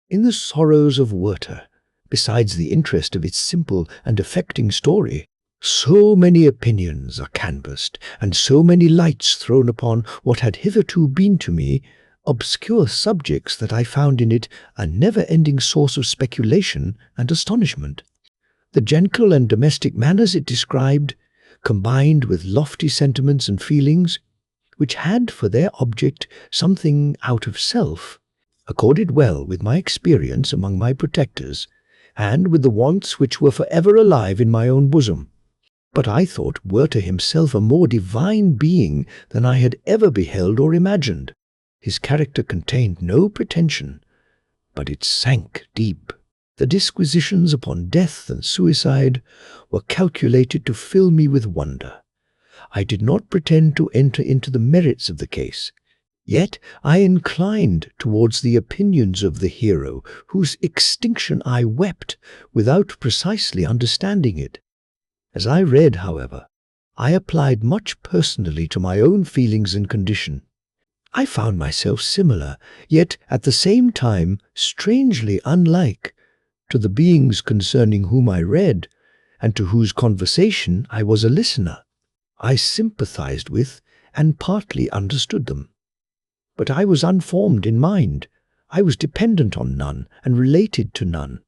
In The Sorrows of Werther, besides the interest of its simple and affecting story, so many opinions are canvassed, and so many lights thrown upon what had hitherto been to me obscure subjects, that I found in it a never-ending source of speculation and astonishment. The gentle and domestic manners it described, combined with lofty sentiments and feelings, which had for their object something out of self, accorded well with my experience among my protectors, and with the wants which were forever alive in my own bosom. But I thought Werther himself a more divine being than I had ever beheld or imagined. His character contained no pretension, but it sank deep. The disquisitions upon death and suicide were calculated to fill me with wonder. I did not pretend to enter into the merits of the case, yet I inclined towards the opinions of the hero, whose extinction I wept without precisely understanding it. As I read, however, I applied much personally to my own feelings and condition. I found myself similar, yet at the same time strangely unlike, to the beings concerning whom I read, and to whose conversation I was a listener. I sympathized with and partly understood them. But I was unformed in mind. I was dependent on none and related to none.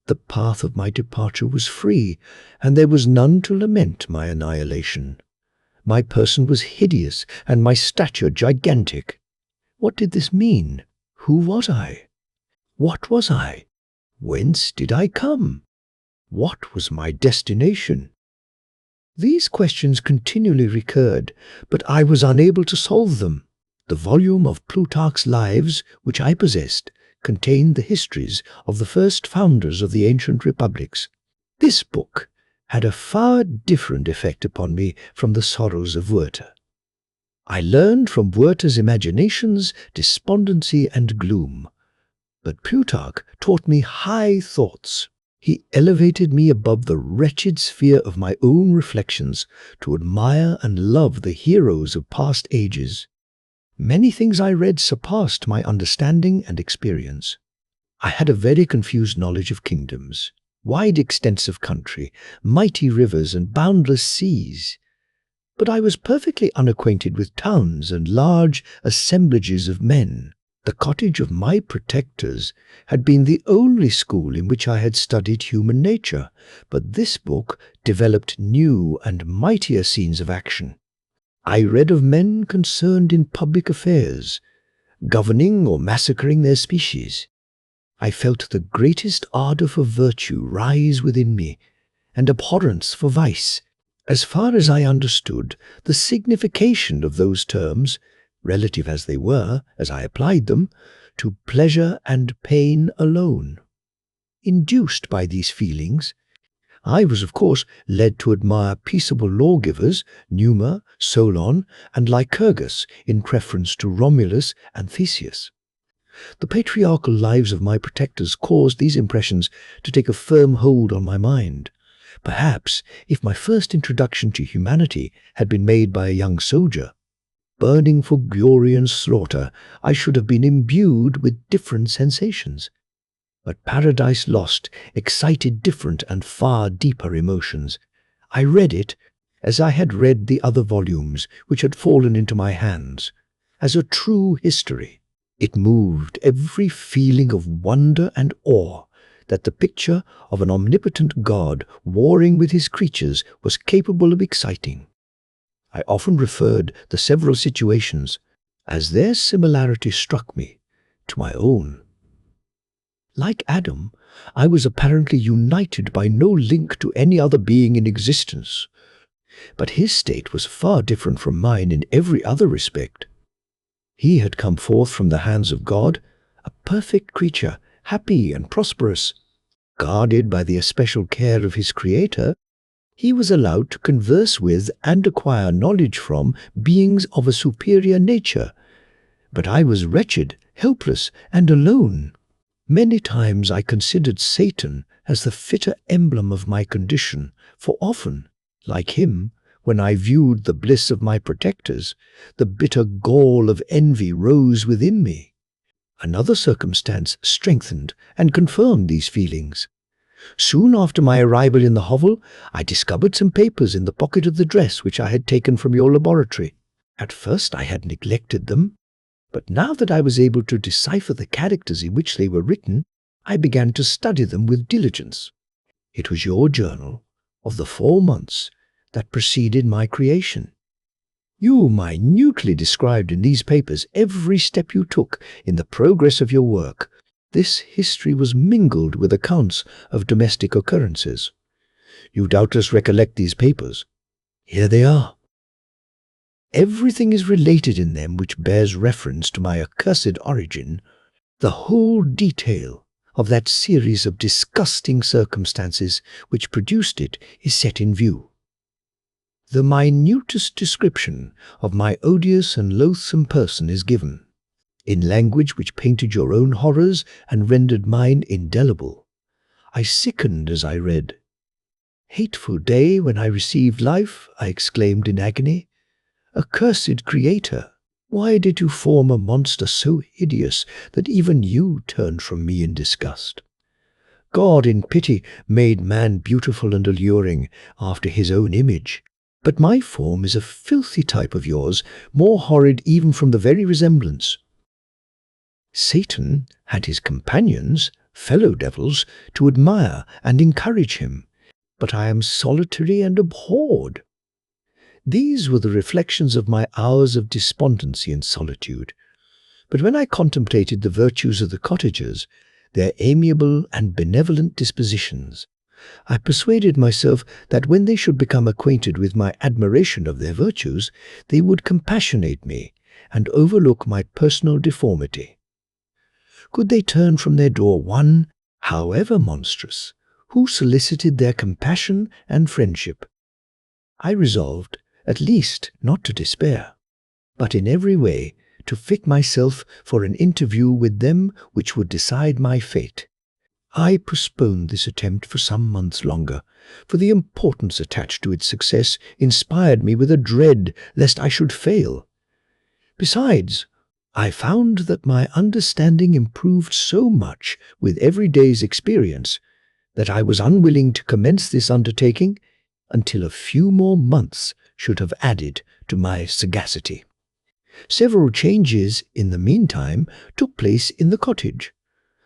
The path of my departure was free, and there was none to lament my annihilation. My person was hideous, and my stature gigantic. What did this mean? Who was I? What was I? Whence did I come? What was my destination? These questions continually recurred, but I was unable to solve them. The volume of Plutarch's Lives, which I possessed, contained the histories of the first founders of the ancient republics. This book had a far different effect upon me from The Sorrows of Werther. I learned from Werther's imaginations despondency and gloom. But Plutarch taught me high thoughts. He elevated me above the wretched sphere of my own reflections to admire and love the heroes of past ages. Many things I read surpassed my understanding and experience. I had a very confused knowledge of kingdoms, wide extents of country, mighty rivers and boundless seas. But I was perfectly unacquainted with towns and large assemblages of men. The cottage of my protectors had been the only school in which I had studied human nature, but this book developed new and mightier scenes of action. I read of men concerned in public affairs, governing or massacring their species. I felt the greatest ardour for virtue rise within me, and abhorrence for vice. As far as I understood the signification of those terms, relative as they were, as I applied them, to pleasure and pain alone. Induced by these feelings, I was of course led to admire peaceable lawgivers, Numa, Solon, and Lycurgus, in preference to Romulus and Theseus. The patriarchal lives of my protectors caused these impressions to take a firm hold on my mind. Perhaps, if my first introduction to humanity had been made by a young soldier, burning for glory and slaughter, I should have been imbued with different sensations. But Paradise Lost excited different and far deeper emotions. I read it as I had read the other volumes which had fallen into my hands, as a true history. It moved every feeling of wonder and awe that the picture of an omnipotent God warring with his creatures was capable of exciting. I often referred the several situations, as their similarity struck me, to my own. Like Adam, I was apparently united by no link to any other being in existence, but his state was far different from mine in every other respect. He had come forth from the hands of God, a perfect creature, happy and prosperous. Guarded by the especial care of his Creator, he was allowed to converse with and acquire knowledge from beings of a superior nature. But I was wretched, helpless, and alone. Many times I considered Satan as the fitter emblem of my condition, for often, like him, when I viewed the bliss of my protectors, the bitter gall of envy rose within me. Another circumstance strengthened and confirmed these feelings. Soon after my arrival in the hovel, I discovered some papers in the pocket of the dress which I had taken from your laboratory. At first I had neglected them, but now that I was able to decipher the characters in which they were written, I began to study them with diligence. It was your journal of the 4 months that preceded my creation. You minutely described in these papers every step you took in the progress of your work. This history was mingled with accounts of domestic occurrences. You doubtless recollect these papers. Here they are. Everything is related in them which bears reference to my accursed origin. The whole detail of that series of disgusting circumstances which produced it is set in view. The minutest description of my odious and loathsome person is given, in language which painted your own horrors and rendered mine indelible. I sickened as I read. "Hateful day when I received life," I exclaimed in agony. "Accursed Creator, why did you form a monster so hideous that even you turned from me in disgust? God in pity made man beautiful and alluring after his own image, but my form is a filthy type of yours, more horrid even from the very resemblance. Satan had his companions, fellow devils, to admire and encourage him, but I am solitary and abhorred." These were the reflections of my hours of despondency and solitude. But when I contemplated the virtues of the cottagers, their amiable and benevolent dispositions, I persuaded myself that when they should become acquainted with my admiration of their virtues, they would compassionate me and overlook my personal deformity. Could they turn from their door one, however monstrous, who solicited their compassion and friendship? I resolved, at least, not to despair, but in every way to fit myself for an interview with them which would decide my fate. I postponed this attempt for some months longer, for the importance attached to its success inspired me with a dread lest I should fail. Besides, I found that my understanding improved so much with every day's experience that I was unwilling to commence this undertaking until a few more months should have added to my sagacity. Several changes in the meantime took place in the cottage.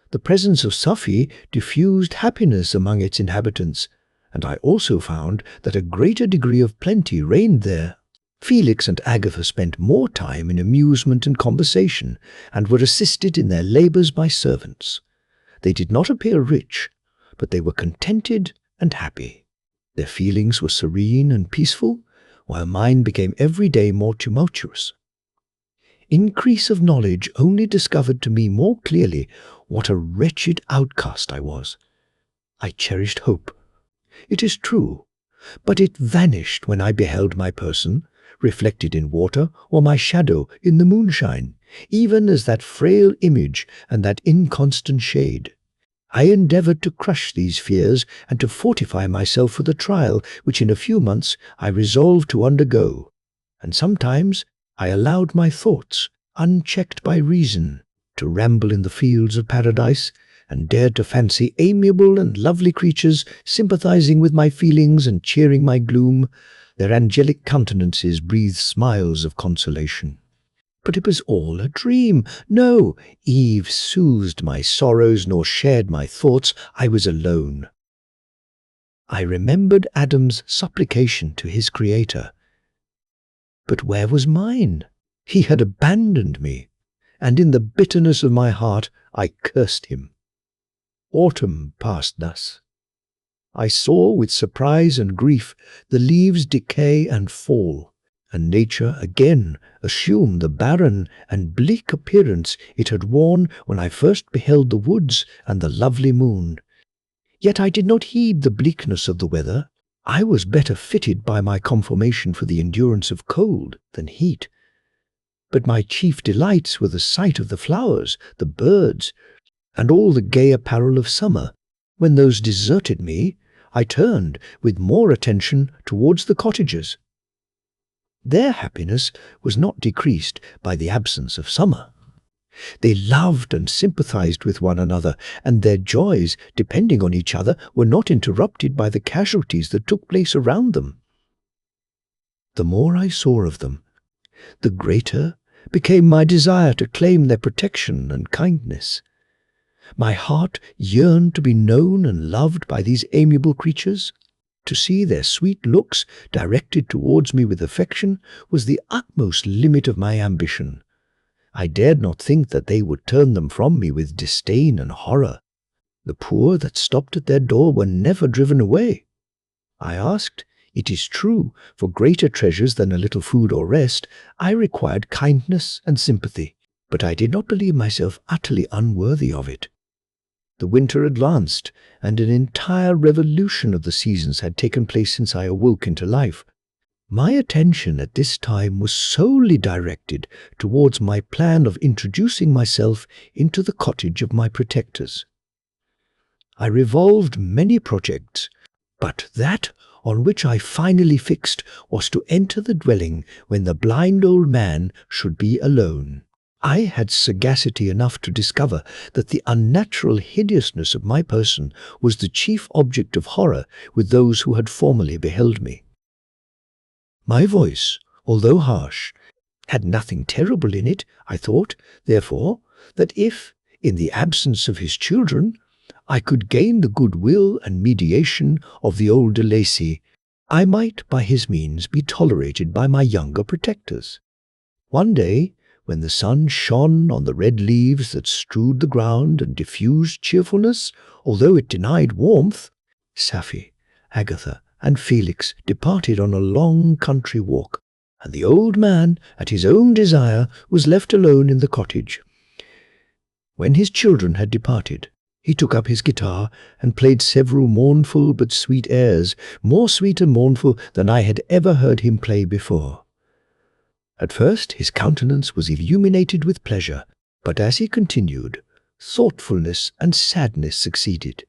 The presence of Sophie diffused happiness among its inhabitants, and I also found that a greater degree of plenty reigned there. Felix and Agatha spent more time in amusement and conversation, and were assisted in their labours by servants. They did not appear rich, but they were contented and happy. Their feelings were serene and peaceful, while mine became every day more tumultuous. Increase of knowledge only discovered to me more clearly what a wretched outcast I was. I cherished hope. It is true, but it vanished when I beheld my person, reflected in water, or my shadow in the moonshine, even as that frail image and that inconstant shade. I endeavoured to crush these fears and to fortify myself for the trial which in a few months I resolved to undergo, and sometimes I allowed my thoughts, unchecked by reason, to ramble in the fields of paradise, and dared to fancy amiable and lovely creatures sympathizing with my feelings and cheering my gloom. Their angelic countenances breathed smiles of consolation. But it was all a dream. No, Eve soothed my sorrows nor shared my thoughts. I was alone. I remembered Adam's supplication to his Creator. But where was mine? He had abandoned me, and in the bitterness of my heart I cursed him. Autumn passed thus. I saw with surprise and grief the leaves decay and fall, and nature again assumed the barren and bleak appearance it had worn when I first beheld the woods and the lovely moon. Yet I did not heed the bleakness of the weather. I was better fitted by my conformation for the endurance of cold than heat. But my chief delights were the sight of the flowers, the birds, and all the gay apparel of summer. When those deserted me, I turned with more attention towards the cottagers. Their happiness was not decreased by the absence of summer. They loved and sympathized with one another, and their joys, depending on each other, were not interrupted by the casualties that took place around them. The more I saw of them, the greater became my desire to claim their protection and kindness. My heart yearned to be known and loved by these amiable creatures. To see their sweet looks directed towards me with affection was the utmost limit of my ambition. I dared not think that they would turn them from me with disdain and horror. The poor that stopped at their door were never driven away. I asked, it is true, for greater treasures than a little food or rest. I required kindness and sympathy, but I did not believe myself utterly unworthy of it. The winter advanced, and an entire revolution of the seasons had taken place since I awoke into life. My attention at this time was solely directed towards my plan of introducing myself into the cottage of my protectors. I revolved many projects, but that on which I finally fixed was to enter the dwelling when the blind old man should be alone. I had sagacity enough to discover that the unnatural hideousness of my person was the chief object of horror with those who had formerly beheld me. My voice, although harsh, had nothing terrible in it. I thought, therefore, that if, in the absence of his children, I could gain the goodwill and mediation of the old de Lacy, I might by his means be tolerated by my younger protectors. One day, when the sun shone on the red leaves that strewed the ground and diffused cheerfulness, although it denied warmth, Safie, Agatha, and Felix departed on a long country walk, and the old man, at his own desire, was left alone in the cottage. When his children had departed, he took up his guitar and played several mournful but sweet airs, more sweet and mournful than I had ever heard him play before. At first his countenance was illuminated with pleasure, but as he continued, thoughtfulness and sadness succeeded.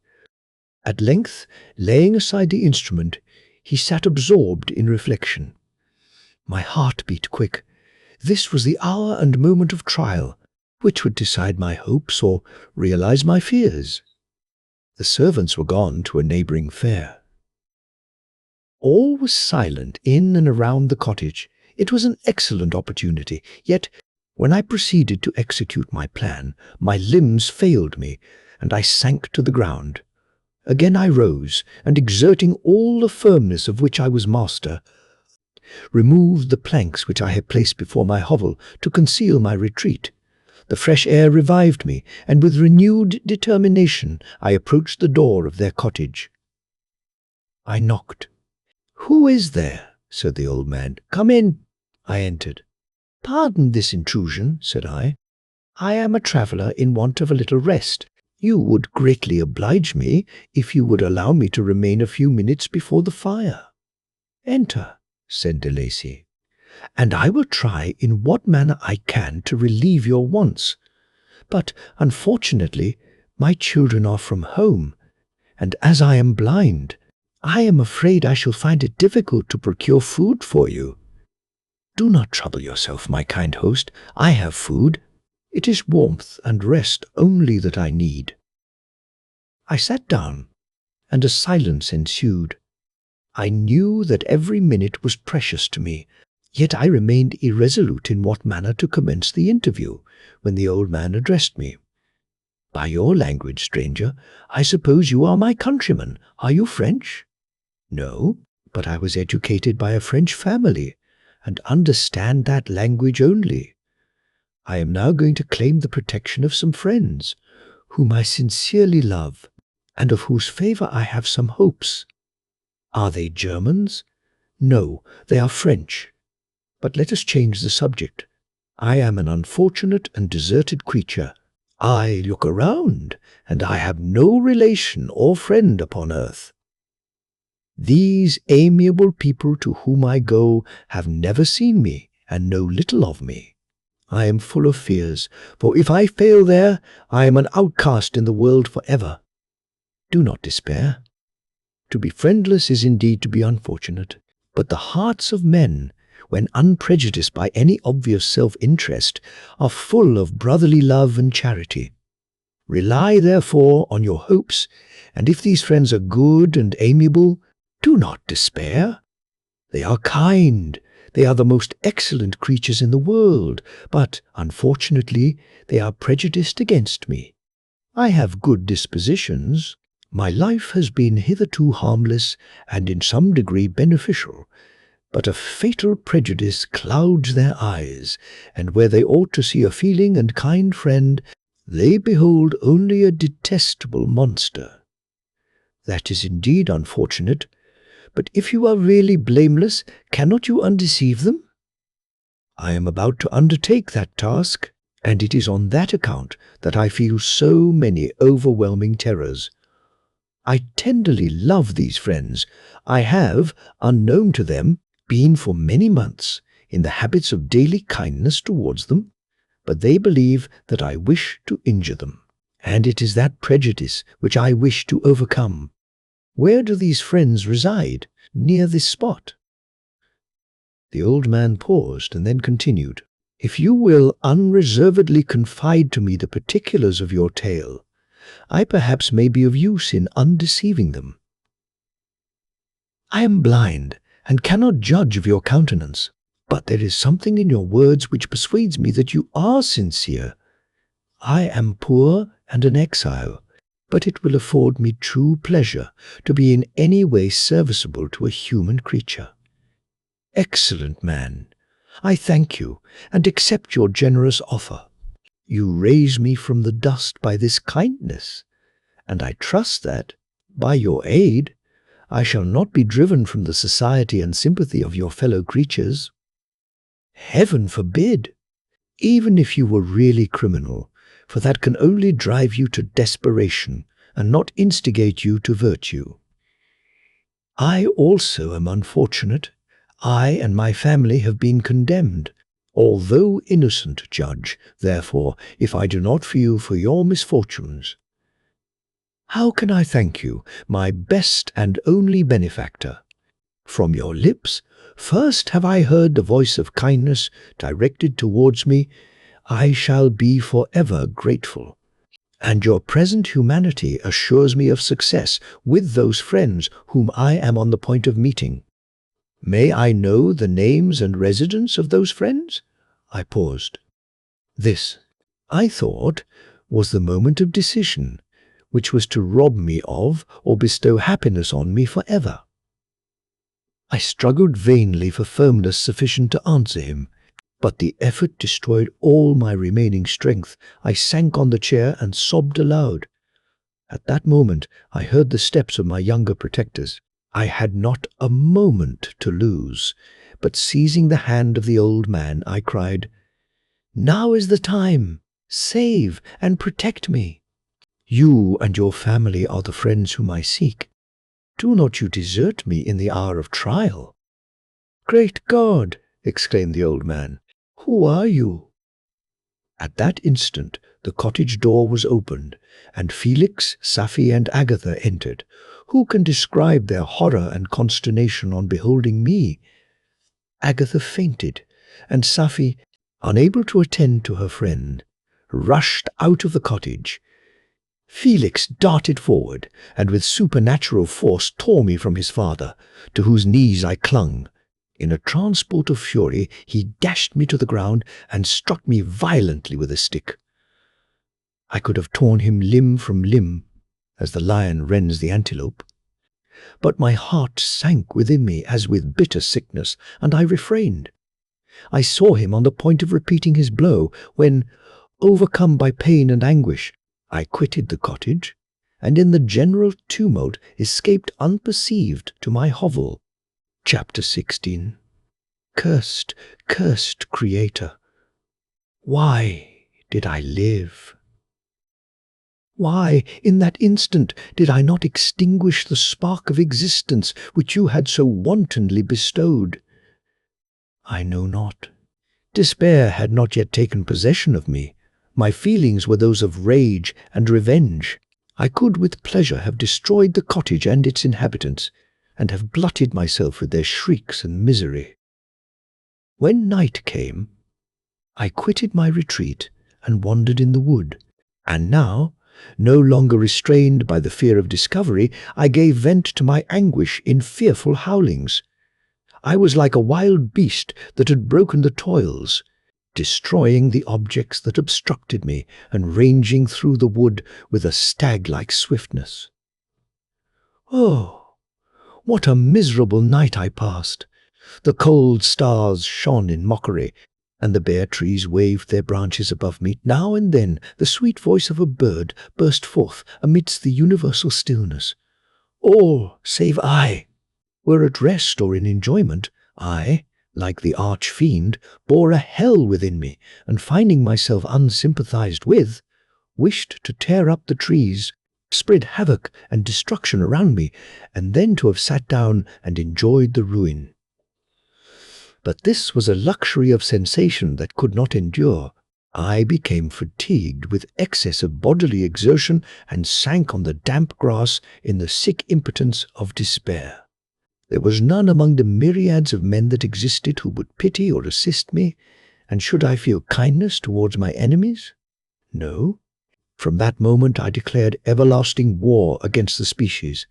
At length, laying aside the instrument, he sat absorbed in reflection. My heart beat quick. This was the hour and moment of trial, which would decide my hopes or realize my fears. The servants were gone to a neighboring fair. All was silent in and around the cottage. It was an excellent opportunity, yet when I proceeded to execute my plan, my limbs failed me, and I sank to the ground. Again I rose, and exerting all the firmness of which I was master, removed the planks which I had placed before my hovel to conceal my retreat. The fresh air revived me, and with renewed determination I approached the door of their cottage. I knocked. "Who is there?" said the old man. "Come in." I entered. "Pardon this intrusion," said I. "I am a traveller in want of a little rest. You would greatly oblige me if you would allow me to remain a few minutes before the fire." "Enter," said de Lacy, "and I will try in what manner I can to relieve your wants. But, unfortunately, my children are from home, and as I am blind, I am afraid I shall find it difficult to procure food for you." "Do not trouble yourself, my kind host. I have food. It is warmth and rest only that I need." I sat down, and a silence ensued. I knew that every minute was precious to me, yet I remained irresolute in what manner to commence the interview, when the old man addressed me. "By your language, stranger, I suppose you are my countryman. Are you French?" "No, but I was educated by a French family, and understand that language only. I am now going to claim the protection of some friends, whom I sincerely love, and of whose favour I have some hopes. Are they Germans? No, they are French. But let us change the subject. I am an unfortunate and deserted creature. I look around, and I have no relation or friend upon earth. These amiable people to whom I go have never seen me and know little of me. I am full of fears, for if I fail there, I am an outcast in the world forever. Do not despair. To be friendless is indeed to be unfortunate, but the hearts of men, when unprejudiced by any obvious self-interest, are full of brotherly love and charity. Rely, therefore, on your hopes, and if these friends are good and amiable, do not despair. They are kind. They are the most excellent creatures in the world, but, unfortunately, they are prejudiced against me. I have good dispositions. My life has been hitherto harmless and in some degree beneficial, but a fatal prejudice clouds their eyes, and where they ought to see a feeling and kind friend, they behold only a detestable monster. That is indeed unfortunate, but if you are really blameless, cannot you undeceive them? I am about to undertake that task, and it is on that account that I feel so many overwhelming terrors. I tenderly love these friends. I have, unknown to them, been for many months in the habits of daily kindness towards them, but they believe that I wish to injure them, and it is that prejudice which I wish to overcome. Where do these friends reside? Near this spot?" The old man paused and then continued, "If you will unreservedly confide to me the particulars of your tale, I perhaps may be of use in undeceiving them. I am blind and cannot judge of your countenance, but there is something in your words which persuades me that you are sincere. I am poor and an exile, but it will afford me true pleasure to be in any way serviceable to a human creature. Excellent man, I thank you and accept your generous offer. You raise me from the dust by this kindness, and I trust that, by your aid, I shall not be driven from the society and sympathy of your fellow creatures. Heaven forbid! Even if you were really criminal, for that can only drive you to desperation and not instigate you to virtue. I also am unfortunate. I and my family have been condemned. Although innocent, judge, therefore, if I do not feel for your misfortunes, how can I thank you, my best and only benefactor? From your lips, first have I heard the voice of kindness directed towards me. I shall be forever grateful. And your present humanity assures me of success with those friends whom I am on the point of meeting. May I know the names and residence of those friends? I paused. This, I thought, was the moment of decision, which was to rob me of or bestow happiness on me forever. I struggled vainly for firmness sufficient to answer him, but the effort destroyed all my remaining strength. I sank on the chair and sobbed aloud. At that moment I heard the steps of my younger protectors. I had not a moment to lose, but seizing the hand of the old man, I cried, "Now is the time! Save and protect me! You and your family are the friends whom I seek. Do not you desert me in the hour of trial." "Great God!" exclaimed the old man. "Who are you?" At that instant the cottage door was opened, and Felix, Safie, and Agatha entered. Who can describe their horror and consternation on beholding me? Agatha fainted, and Safie, unable to attend to her friend, rushed out of the cottage. Felix darted forward, and with supernatural force tore me from his father, to whose knees I clung. In a transport of fury, he dashed me to the ground and struck me violently with a stick. I could have torn him limb from limb, as the lion rends the antelope. But my heart sank within me as with bitter sickness, and I refrained. I saw him on the point of repeating his blow, when, overcome by pain and anguish, I quitted the cottage, and in the general tumult escaped unperceived to my hovel. Chapter 16. Cursed, cursed Creator! Why did I live? Why, in that instant, did I not extinguish the spark of existence which you had so wantonly bestowed? I know not. Despair had not yet taken possession of me. My feelings were those of rage and revenge. I could with pleasure have destroyed the cottage and its inhabitants, and have glutted myself with their shrieks and misery. When night came, I quitted my retreat and wandered in the wood, and now, no longer restrained by the fear of discovery, I gave vent to my anguish in fearful howlings. I was like a wild beast that had broken the toils, destroying the objects that obstructed me and ranging through the wood with a stag-like swiftness. Oh, what a miserable night I passed! The cold stars shone in mockery, and the bare trees waved their branches above me. Now and then the sweet voice of a bird burst forth amidst the universal stillness. All, save I, were at rest or in enjoyment. I, like the arch-fiend, bore a hell within me, and finding myself unsympathized with, wished to tear up the trees, spread havoc and destruction around me, and then to have sat down and enjoyed the ruin. But this was a luxury of sensation that could not endure. I became fatigued with excess of bodily exertion and sank on the damp grass in the sick impotence of despair. There was none among the myriads of men that existed who would pity or assist me, and should I feel kindness towards my enemies? No. From that moment I declared everlasting war against the species,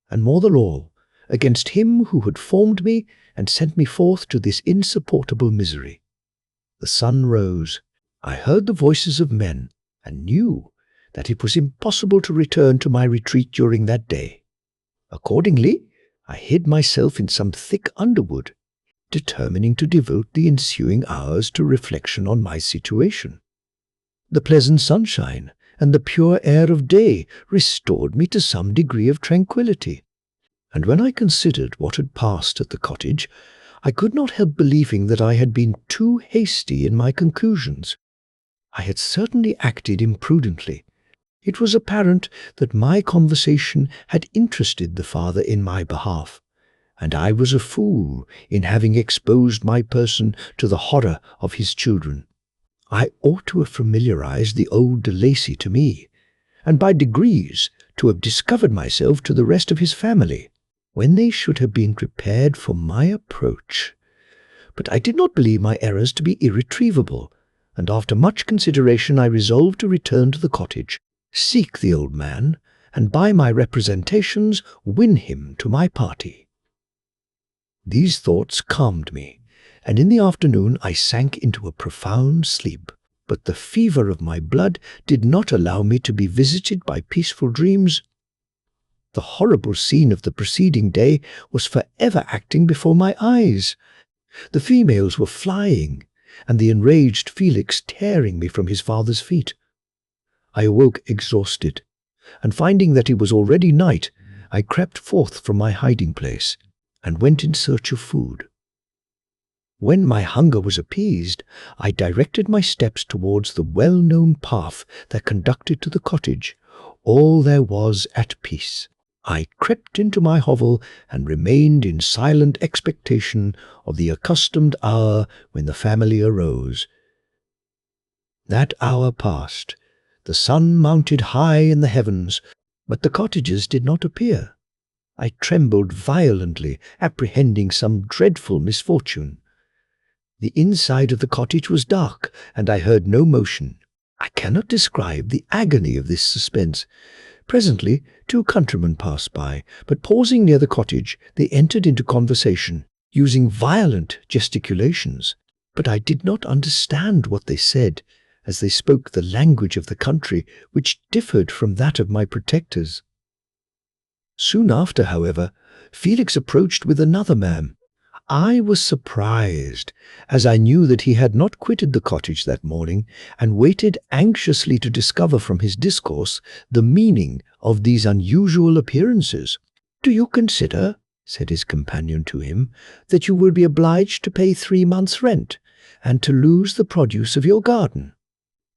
and more than all, against him who had formed me and sent me forth to this insupportable misery. The sun rose. I heard the voices of men, and knew that it was impossible to return to my retreat during that day. Accordingly, I hid myself in some thick underwood, determining to devote the ensuing hours to reflection on my situation. The pleasant sunshine and the pure air of day restored me to some degree of tranquillity, and when I considered what had passed at the cottage, I could not help believing that I had been too hasty in my conclusions. I had certainly acted imprudently. It was apparent that my conversation had interested the father in my behalf, and I was a fool in having exposed my person to the horror of his children. I ought to have familiarized the old De Lacy to me, and by degrees to have discovered myself to the rest of his family, when they should have been prepared for my approach. But I did not believe my errors to be irretrievable, and after much consideration I resolved to return to the cottage, seek the old man, and by my representations win him to my party. These thoughts calmed me, and in the afternoon I sank into a profound sleep. But the fever of my blood did not allow me to be visited by peaceful dreams. The horrible scene of the preceding day was forever acting before my eyes. The females were flying, and the enraged Felix tearing me from his father's feet. I awoke exhausted, and finding that it was already night, I crept forth from my hiding place and went in search of food. When my hunger was appeased, I directed my steps towards the well-known path that conducted to the cottage. All there was at peace. I crept into my hovel and remained in silent expectation of the accustomed hour when the family arose. That hour passed. The sun mounted high in the heavens, but the cottagers did not appear. I trembled violently, apprehending some dreadful misfortune. The inside of the cottage was dark, and I heard no motion. I cannot describe the agony of this suspense. Presently 2 countrymen passed by, but pausing near the cottage, they entered into conversation, using violent gesticulations. But I did not understand what they said, as they spoke the language of the country, which differed from that of my protectors. Soon after, however, Felix approached with another man. I was surprised, as I knew that he had not quitted the cottage that morning, and waited anxiously to discover from his discourse the meaning of these unusual appearances. "Do you consider," said his companion to him, "that you will be obliged to pay 3 months' rent, and to lose the produce of your garden?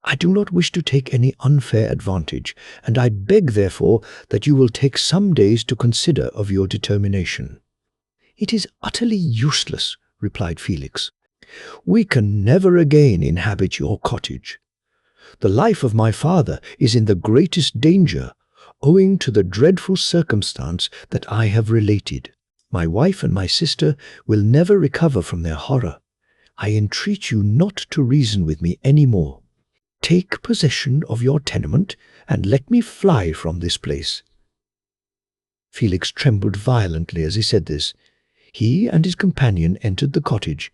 I do not wish to take any unfair advantage, and I beg, therefore, that you will take some days to consider of your determination." "It is utterly useless," replied Felix. "We can never again inhabit your cottage. The life of my father is in the greatest danger, owing to the dreadful circumstance that I have related. My wife and my sister will never recover from their horror. I entreat you not to reason with me any more. Take possession of your tenement, and let me fly from this place." Felix trembled violently as he said this. He and his companion entered the cottage,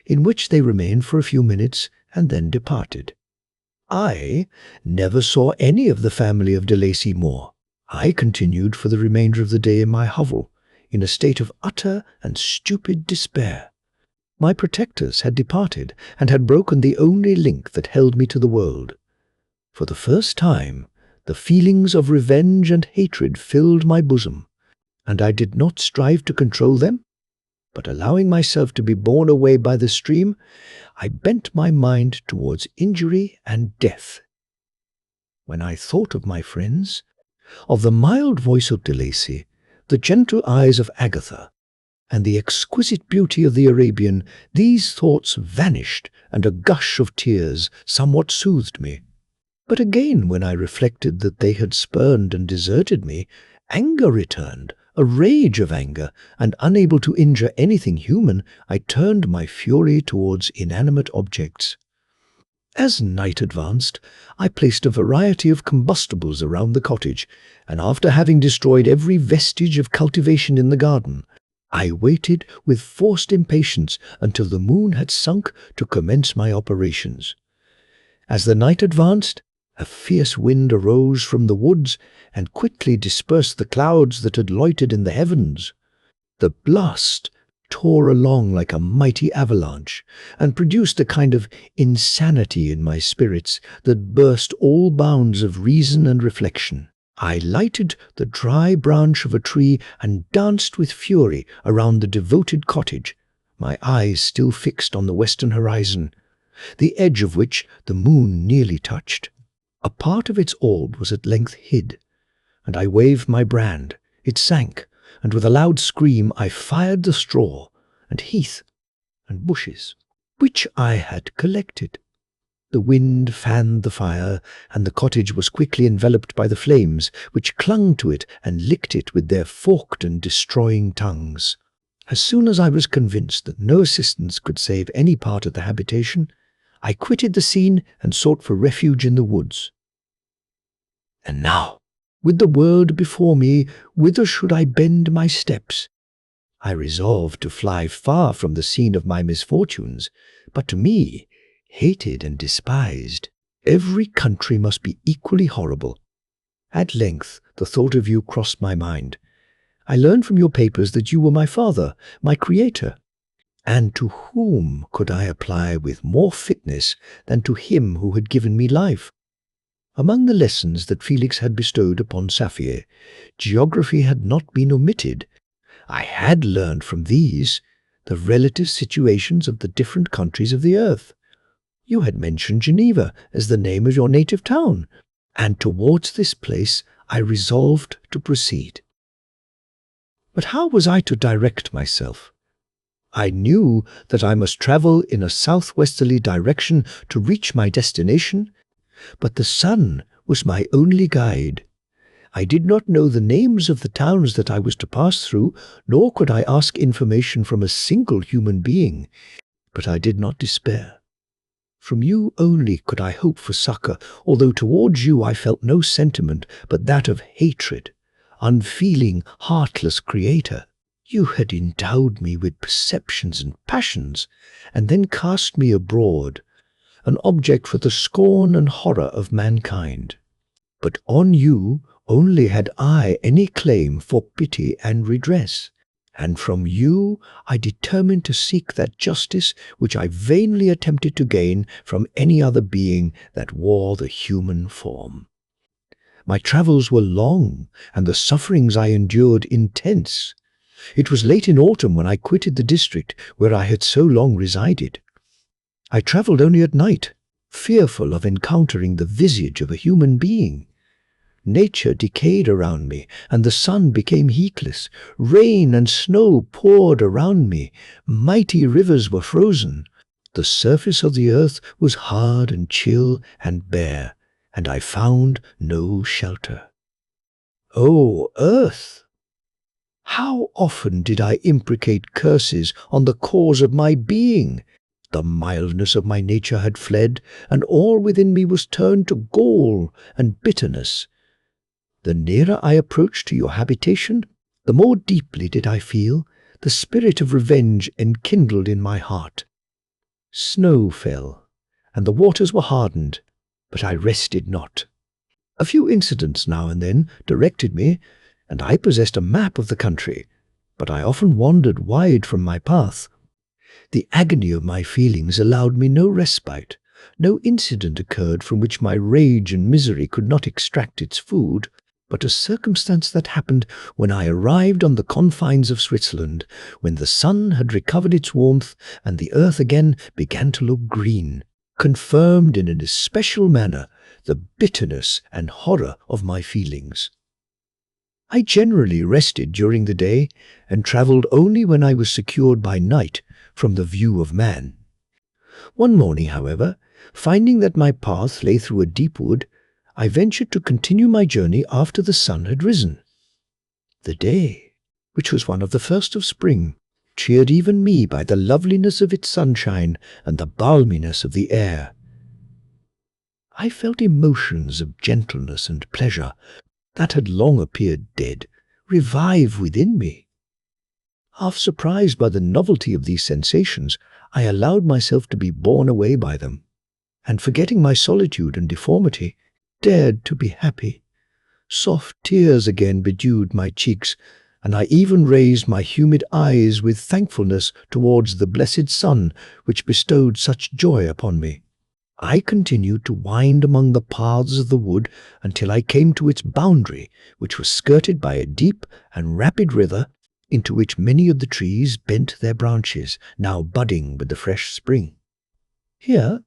in which they remained for a few minutes and then departed. I never saw any of the family of De Lacy more. I continued for the remainder of the day in my hovel, in a state of utter and stupid despair. My protectors had departed and had broken the only link that held me to the world. For the first time, the feelings of revenge and hatred filled my bosom, and I did not strive to control them, but allowing myself to be borne away by the stream, I bent my mind towards injury and death. When I thought of my friends, of the mild voice of De Lacy, the gentle eyes of Agatha, and the exquisite beauty of the Arabian, these thoughts vanished, and a gush of tears somewhat soothed me. But again, when I reflected that they had spurned and deserted me, anger returned, a rage of anger, and unable to injure anything human, I turned my fury towards inanimate objects. As night advanced, I placed a variety of combustibles around the cottage, and after having destroyed every vestige of cultivation in the garden, I waited with forced impatience until the moon had sunk to commence my operations. As the night advanced, a fierce wind arose from the woods and quickly dispersed the clouds that had loitered in the heavens. The blast tore along like a mighty avalanche, and produced a kind of insanity in my spirits that burst all bounds of reason and reflection. I lighted the dry branch of a tree and danced with fury around the devoted cottage, my eyes still fixed on the western horizon, the edge of which the moon nearly touched. A part of its orb was at length hid, and I waved my brand. It sank, and with a loud scream I fired the straw and heath and bushes which I had collected. The wind fanned the fire, and the cottage was quickly enveloped by the flames, which clung to it and licked it with their forked and destroying tongues. As soon as I was convinced that no assistance could save any part of the habitation, I quitted the scene and sought for refuge in the woods. And now, with the world before me, whither should I bend my steps? I resolved to fly far from the scene of my misfortunes, but to me, hated and despised, every country must be equally horrible. At length the thought of you crossed my mind. I learned from your papers that you were my father, my creator. And to whom could I apply with more fitness than to him who had given me life? Among the lessons that Felix had bestowed upon Saphir, geography had not been omitted. I had learned from these the relative situations of the different countries of the earth. You had mentioned Geneva as the name of your native town, and towards this place I resolved to proceed. But how was I to direct myself? I knew that I must travel in a southwesterly direction to reach my destination, but the sun was my only guide. I did not know the names of the towns that I was to pass through, nor could I ask information from a single human being, but I did not despair. From you only could I hope for succor, although towards you I felt no sentiment but that of hatred. Unfeeling, heartless creator, you had endowed me with perceptions and passions, and then cast me abroad, an object for the scorn and horror of mankind. But on you only had I any claim for pity and redress, and from you I determined to seek that justice which I vainly attempted to gain from any other being that wore the human form. My travels were long, and the sufferings I endured intense. It was late in autumn when I quitted the district where I had so long resided. I travelled only at night, fearful of encountering the visage of a human being. Nature decayed around me, and the sun became heatless. Rain and snow poured around me. Mighty rivers were frozen. The surface of the earth was hard and chill and bare, and I found no shelter. O earth! How often did I imprecate curses on the cause of my being! The mildness of my nature had fled, and all within me was turned to gall and bitterness. The nearer I approached to your habitation, the more deeply did I feel the spirit of revenge enkindled in my heart. Snow fell, and the waters were hardened, but I rested not. A few incidents now and then directed me, and I possessed a map of the country, but I often wandered wide from my path. The agony of my feelings allowed me no respite. No incident occurred from which my rage and misery could not extract its food, but a circumstance that happened when I arrived on the confines of Switzerland, when the sun had recovered its warmth and the earth again began to look green, confirmed in an especial manner the bitterness and horror of my feelings. I generally rested during the day and travelled only when I was secured by night from the view of man. One morning, however, finding that my path lay through a deep wood, I ventured to continue my journey after the sun had risen. The day, which was one of the first of spring, cheered even me by the loveliness of its sunshine and the balminess of the air. I felt emotions of gentleness and pleasure that had long appeared dead revive within me. Half surprised by the novelty of these sensations, I allowed myself to be borne away by them, and forgetting my solitude and deformity, dared to be happy. Soft tears again bedewed my cheeks, and I even raised my humid eyes with thankfulness towards the blessed sun which bestowed such joy upon me. I continued to wind among the paths of the wood until I came to its boundary, which was skirted by a deep and rapid river into which many of the trees bent their branches, now budding with the fresh spring. Here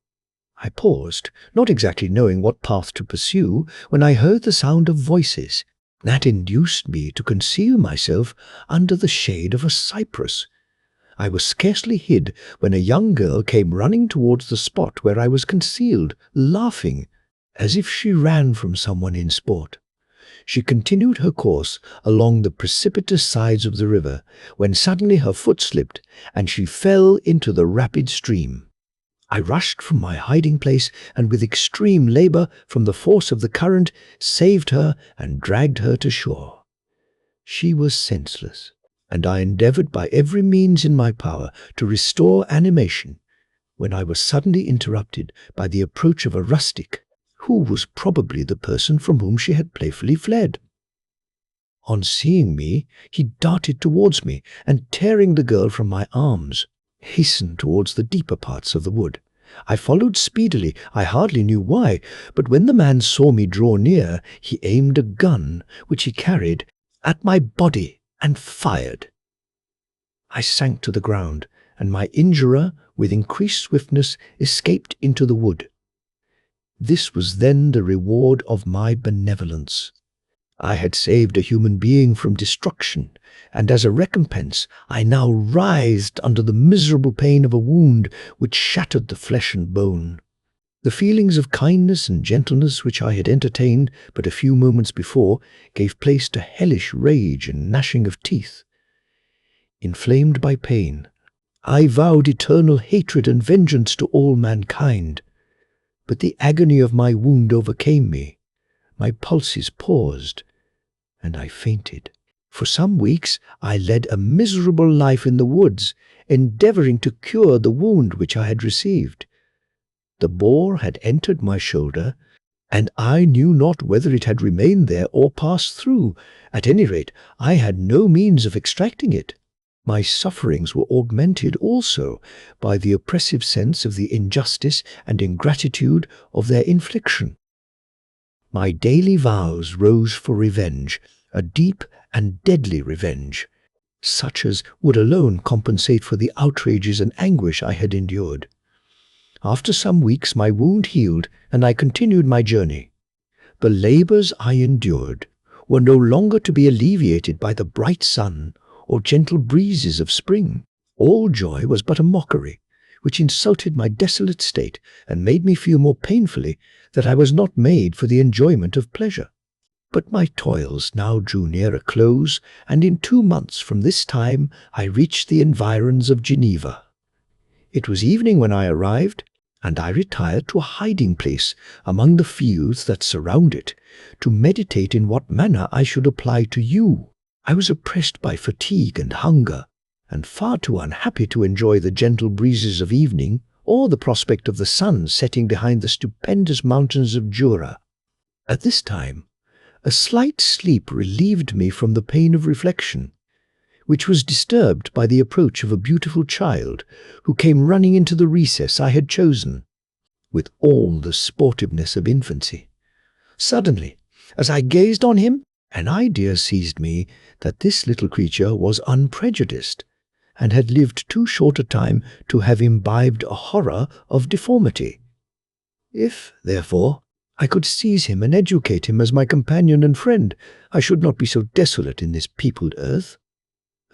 I paused, not exactly knowing what path to pursue, when I heard the sound of voices. That induced me to conceal myself under the shade of a cypress. I was scarcely hid when a young girl came running towards the spot where I was concealed, laughing, as if she ran from someone in sport. She continued her course along the precipitous sides of the river, when suddenly her foot slipped, and she fell into the rapid stream. I rushed from my hiding place, and with extreme labor from the force of the current, saved her and dragged her to shore. She was senseless, and I endeavored by every means in my power to restore animation, when I was suddenly interrupted by the approach of a rustic, who was probably the person from whom she had playfully fled. On seeing me, he darted towards me, and tearing the girl from my arms, hastened towards the deeper parts of the wood. I followed speedily, I hardly knew why, but when the man saw me draw near, he aimed a gun, which he carried, at my body and fired. I sank to the ground, and my injurer, with increased swiftness, escaped into the wood. This was then the reward of my benevolence. I had saved a human being from destruction, and as a recompense I now writhed under the miserable pain of a wound which shattered the flesh and bone. The feelings of kindness and gentleness which I had entertained but a few moments before gave place to hellish rage and gnashing of teeth. Inflamed by pain, I vowed eternal hatred and vengeance to all mankind. But the agony of my wound overcame me. My pulses paused, and I fainted. For some weeks I led a miserable life in the woods, endeavoring to cure the wound which I had received. The boar had entered my shoulder, and I knew not whether it had remained there or passed through. At any rate, I had no means of extracting it. My sufferings were augmented also by the oppressive sense of the injustice and ingratitude of their infliction. My daily vows rose for revenge, a deep and deadly revenge, such as would alone compensate for the outrages and anguish I had endured. After some weeks my wound healed, and I continued my journey. The labors I endured were no longer to be alleviated by the bright sun or gentle breezes of spring. All joy was but a mockery, which insulted my desolate state and made me feel more painfully that I was not made for the enjoyment of pleasure. But my toils now drew near a close, and in 2 months from this time I reached the environs of Geneva. It was evening when I arrived, and I retired to a hiding place among the fields that surround it, to meditate in what manner I should apply to you. I was oppressed by fatigue and hunger, and far too unhappy to enjoy the gentle breezes of evening or the prospect of the sun setting behind the stupendous mountains of Jura. At this time, a slight sleep relieved me from the pain of reflection, which was disturbed by the approach of a beautiful child who came running into the recess I had chosen, with all the sportiveness of infancy. Suddenly, as I gazed on him, an idea seized me that this little creature was unprejudiced, and had lived too short a time to have imbibed a horror of deformity. If, therefore, I could seize him and educate him as my companion and friend, I should not be so desolate in this peopled earth.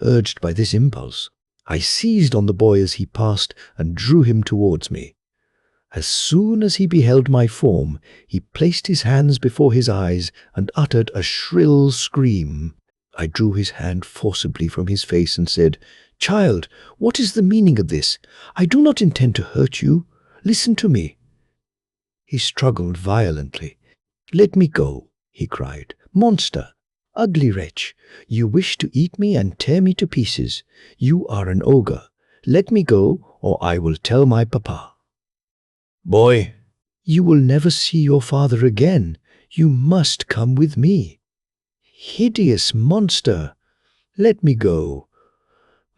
Urged by this impulse, I seized on the boy as he passed and drew him towards me. As soon as he beheld my form, he placed his hands before his eyes and uttered a shrill scream. I drew his hand forcibly from his face and said, "Child, what is the meaning of this? I do not intend to hurt you. Listen to me." He struggled violently. "Let me go," he cried. "Monster! Ugly wretch! You wish to eat me and tear me to pieces. You are an ogre. Let me go, or I will tell my papa." "Boy, you will never see your father again. You must come with me." "Hideous monster! Let me go.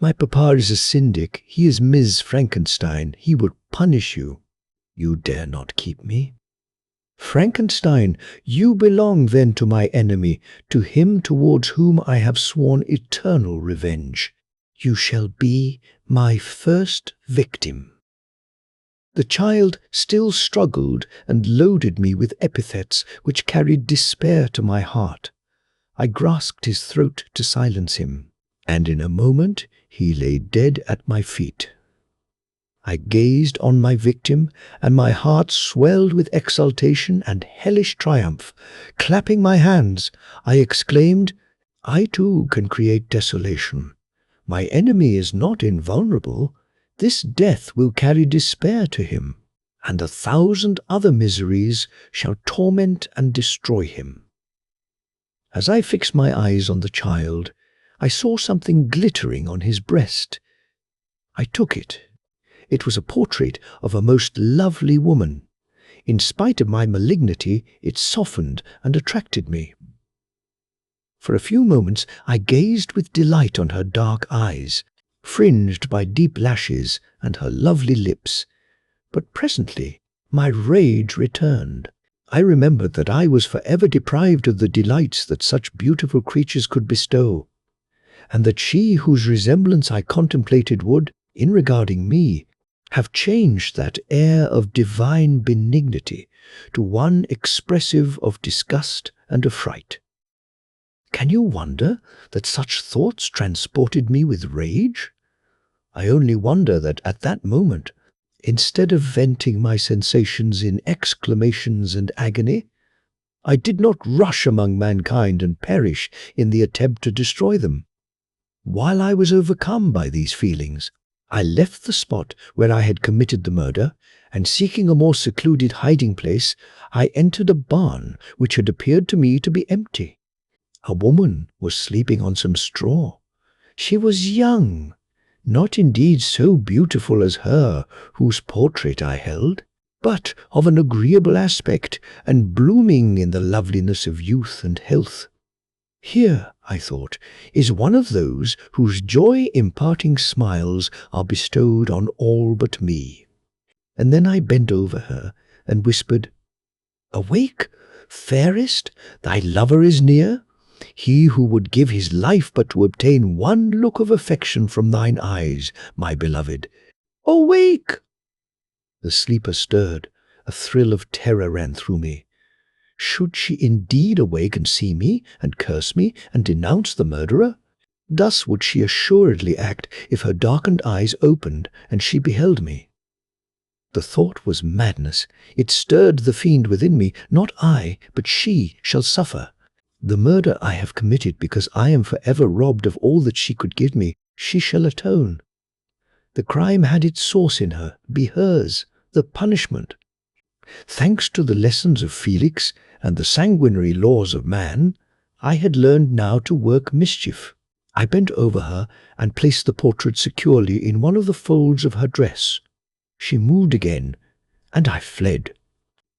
My papa is a syndic. He is Ms. Frankenstein. He would punish you. You dare not keep me." "Frankenstein, you belong then to my enemy, to him towards whom I have sworn eternal revenge. You shall be my first victim." The child still struggled and loaded me with epithets which carried despair to my heart. I grasped his throat to silence him, and in a moment he lay dead at my feet. I gazed on my victim, and my heart swelled with exultation and hellish triumph. Clapping my hands, I exclaimed, "I too can create desolation. My enemy is not invulnerable. This death will carry despair to him, and 1,000 other miseries shall torment and destroy him." As I fixed my eyes on the child, I saw something glittering on his breast. I took it. It was a portrait of a most lovely woman. In spite of my malignity, it softened and attracted me. For a few moments I gazed with delight on her dark eyes, fringed by deep lashes, and her lovely lips. But presently my rage returned. I remembered that I was forever deprived of the delights that such beautiful creatures could bestow, and that she whose resemblance I contemplated would, in regarding me, have changed that air of divine benignity to one expressive of disgust and affright. Can you wonder that such thoughts transported me with rage? I only wonder that at that moment, instead of venting my sensations in exclamations and agony, I did not rush among mankind and perish in the attempt to destroy them. While I was overcome by these feelings, I left the spot where I had committed the murder, and seeking a more secluded hiding place, I entered a barn which had appeared to me to be empty. A woman was sleeping on some straw. She was young, not indeed so beautiful as her whose portrait I held, but of an agreeable aspect and blooming in the loveliness of youth and health. Here, I thought, is one of those whose joy-imparting smiles are bestowed on all but me. And then I bent over her and whispered, "Awake, fairest, thy lover is near, he who would give his life but to obtain one look of affection from thine eyes, my beloved. Awake!" The sleeper stirred. A thrill of terror ran through me. Should she indeed awake and see me, and curse me, and denounce the murderer? Thus would she assuredly act if her darkened eyes opened and she beheld me. The thought was madness. It stirred the fiend within me. Not I, but she shall suffer. The murder I have committed because I am forever robbed of all that she could give me, she shall atone. The crime had its source in her, be hers, the punishment. Thanks to the lessons of Felix and the sanguinary laws of man, I had learned now to work mischief. I bent over her and placed the portrait securely in one of the folds of her dress. She moved again, and I fled.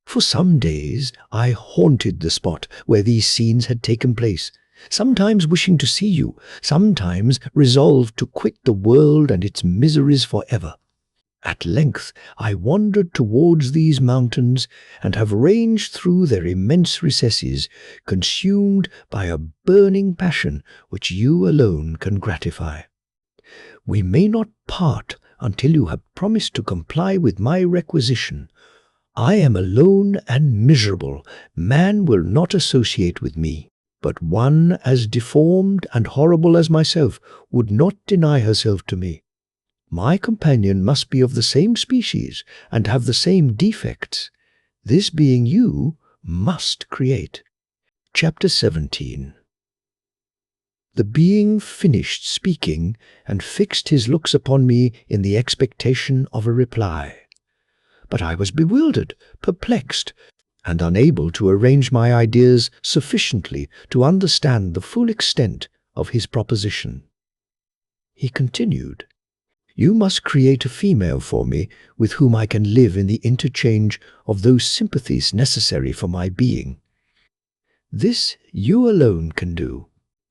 For some days I haunted the spot where these scenes had taken place, sometimes wishing to see you, sometimes resolved to quit the world and its miseries forever. At length I wandered towards these mountains, and have ranged through their immense recesses, consumed by a burning passion which you alone can gratify. We may not part until you have promised to comply with my requisition. I am alone and miserable. Man will not associate with me, but one as deformed and horrible as myself would not deny herself to me. My companion must be of the same species and have the same defects. This being you must create. Chapter 17. The being finished speaking and fixed his looks upon me in the expectation of a reply. But I was bewildered, perplexed, and unable to arrange my ideas sufficiently to understand the full extent of his proposition. He continued, "You must create a female for me with whom I can live in the interchange of those sympathies necessary for my being. This you alone can do,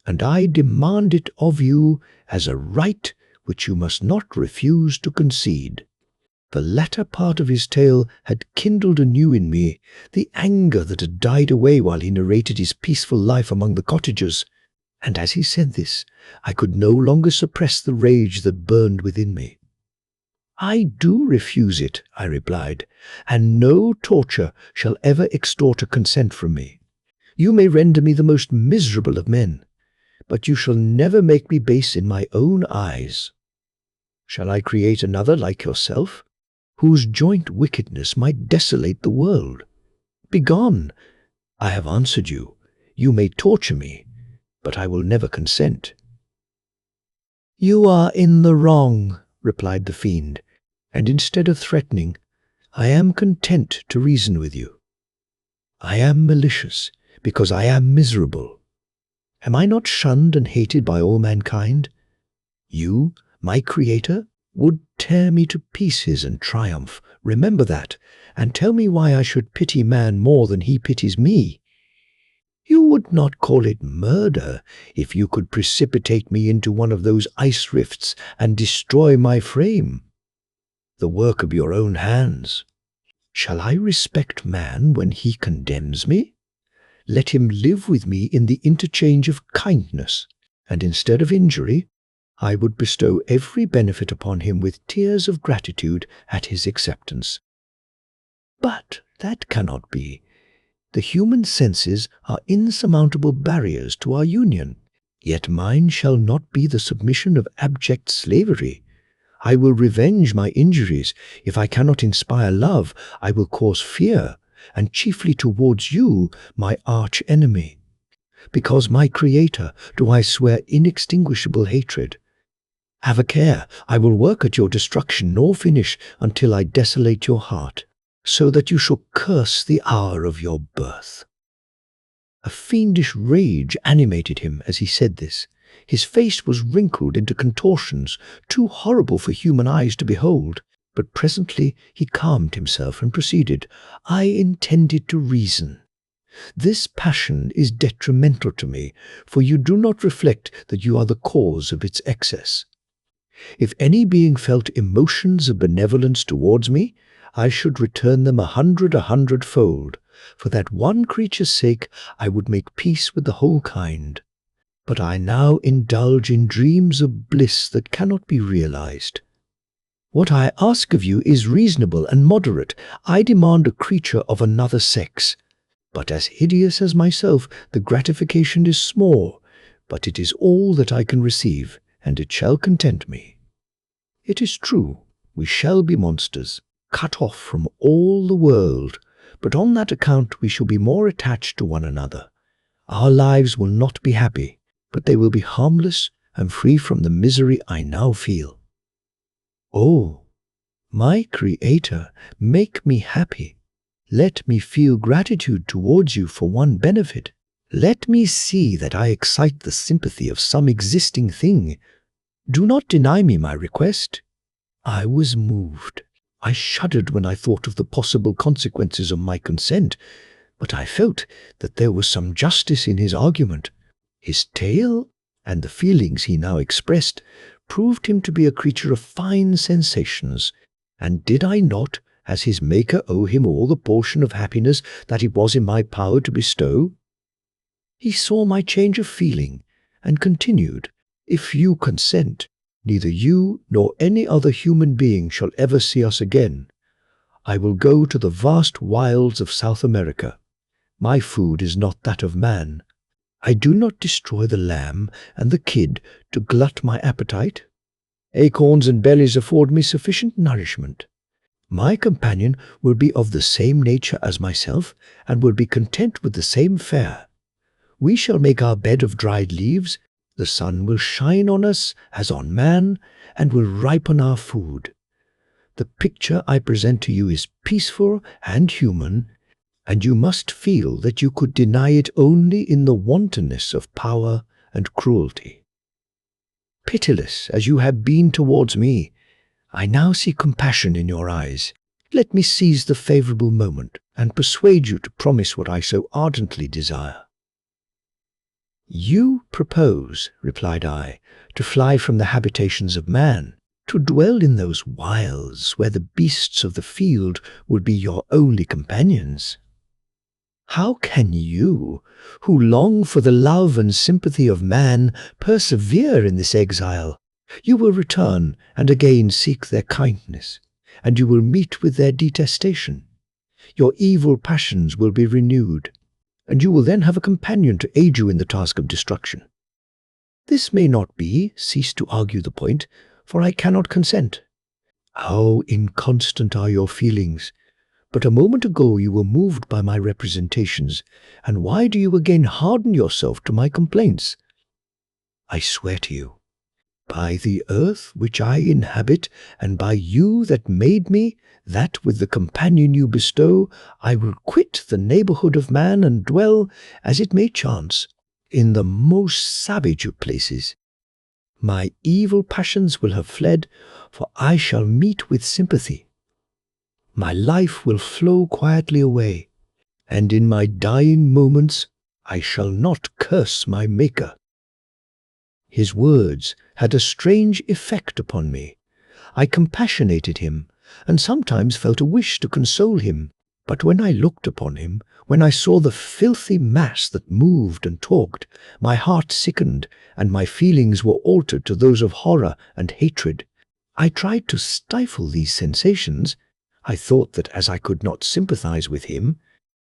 and I demand it of you as a right which you must not refuse to concede." The latter part of his tale had kindled anew in me the anger that had died away while he narrated his peaceful life among the cottagers, and as he said this, I could no longer suppress the rage that burned within me. "I do refuse it," I replied, "and no torture shall ever extort a consent from me. You may render me the most miserable of men, but you shall never make me base in my own eyes. Shall I create another like yourself, whose joint wickedness might desolate the world? Begone! I have answered you. You may torture me, but I will never consent." "You are in the wrong," replied the fiend, "and instead of threatening, I am content to reason with you. I am malicious because I am miserable. Am I not shunned and hated by all mankind? You, my creator, would tear me to pieces and triumph. Remember that, and tell me why I should pity man more than he pities me. You would not call it murder if you could precipitate me into one of those ice rifts and destroy my frame. The work of your own hands. Shall I respect man when he condemns me? Let him live with me in the interchange of kindness, and instead of injury, I would bestow every benefit upon him with tears of gratitude at his acceptance. But that cannot be. The human senses are insurmountable barriers to our union. Yet mine shall not be the submission of abject slavery. I will revenge my injuries. If I cannot inspire love, I will cause fear, and chiefly towards you, my arch-enemy. Because my Creator do I swear inextinguishable hatred. Have a care, I will work at your destruction nor finish until I desolate your heart, so that you shall curse the hour of your birth." A fiendish rage animated him as he said this. His face was wrinkled into contortions too horrible for human eyes to behold, but presently he calmed himself and proceeded. "I intended to reason. This passion is detrimental to me, for you do not reflect that you are the cause of its excess. If any being felt emotions of benevolence towards me, I should return them a hundredfold. For that one creature's sake, I would make peace with the whole kind. But I now indulge in dreams of bliss that cannot be realized. What I ask of you is reasonable and moderate. I demand a creature of another sex. But as hideous as myself, the gratification is small, but it is all that I can receive, and it shall content me. It is true, we shall be monsters, cut off from all the world, but on that account we shall be more attached to one another. Our lives will not be happy, but they will be harmless and free from the misery I now feel. Oh, my Creator, make me happy. Let me feel gratitude towards you for one benefit. Let me see that I excite the sympathy of some existing thing. Do not deny me my request." I was moved. I shuddered when I thought of the possible consequences of my consent, but I felt that there was some justice in his argument. His tale, and the feelings he now expressed, proved him to be a creature of fine sensations, and did I not, as his Maker, owe him all the portion of happiness that it was in my power to bestow? He saw my change of feeling, and continued, "If you consent, neither you nor any other human being shall ever see us again. I will go to the vast wilds of South America. My food is not that of man. I do not destroy the lamb and the kid to glut my appetite. Acorns and berries afford me sufficient nourishment. My companion will be of the same nature as myself, and will be content with the same fare. We shall make our bed of dried leaves. The sun will shine on us as on man, and will ripen our food. The picture I present to you is peaceful and human, and you must feel that you could deny it only in the wantonness of power and cruelty. Pitiless as you have been towards me, I now see compassion in your eyes. Let me seize the favorable moment and persuade you to promise what I so ardently desire." "You propose," replied I, "to fly from the habitations of man, to dwell in those wilds where the beasts of the field would be your only companions. How can you, who long for the love and sympathy of man, persevere in this exile? You will return and again seek their kindness, and you will meet with their detestation. Your evil passions will be renewed. and you will then have a companion to aid you in the task of destruction. This may not be, cease to argue the point, for I cannot consent. How inconstant are your feelings! But a moment ago you were moved by my representations, and why do you again harden yourself to my complaints? I swear to you, by the earth which I inhabit, and by you that made me, that with the companion you bestow, I will quit the neighbourhood of man and dwell, as it may chance, in the most savage of places. My evil passions will have fled, for I shall meet with sympathy. My life will flow quietly away, and in my dying moments I shall not curse my Maker. His words had a strange effect upon me. I compassionated him, and sometimes felt a wish to console him. But when I looked upon him, when I saw the filthy mass that moved and talked, my heart sickened, and my feelings were altered to those of horror and hatred. I tried to stifle these sensations. I thought that as I could not sympathize with him,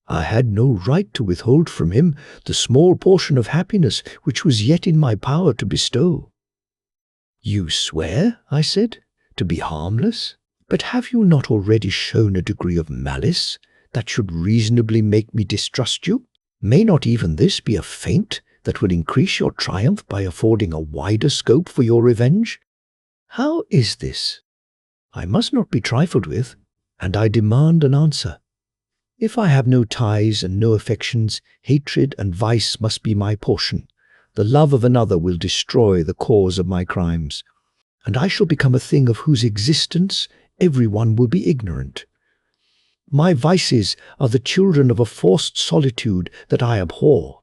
I had no right to withhold from him the small portion of happiness which was yet in my power to bestow. "You swear," I said, "to be harmless, but have you not already shown a degree of malice that should reasonably make me distrust you? May not even this be a feint that will increase your triumph by affording a wider scope for your revenge? How is this? I must not be trifled with, and I demand an answer. If I have no ties and no affections, hatred and vice must be my portion. The love of another will destroy the cause of my crimes, and I shall become a thing of whose existence everyone will be ignorant. My vices are the children of a forced solitude that I abhor,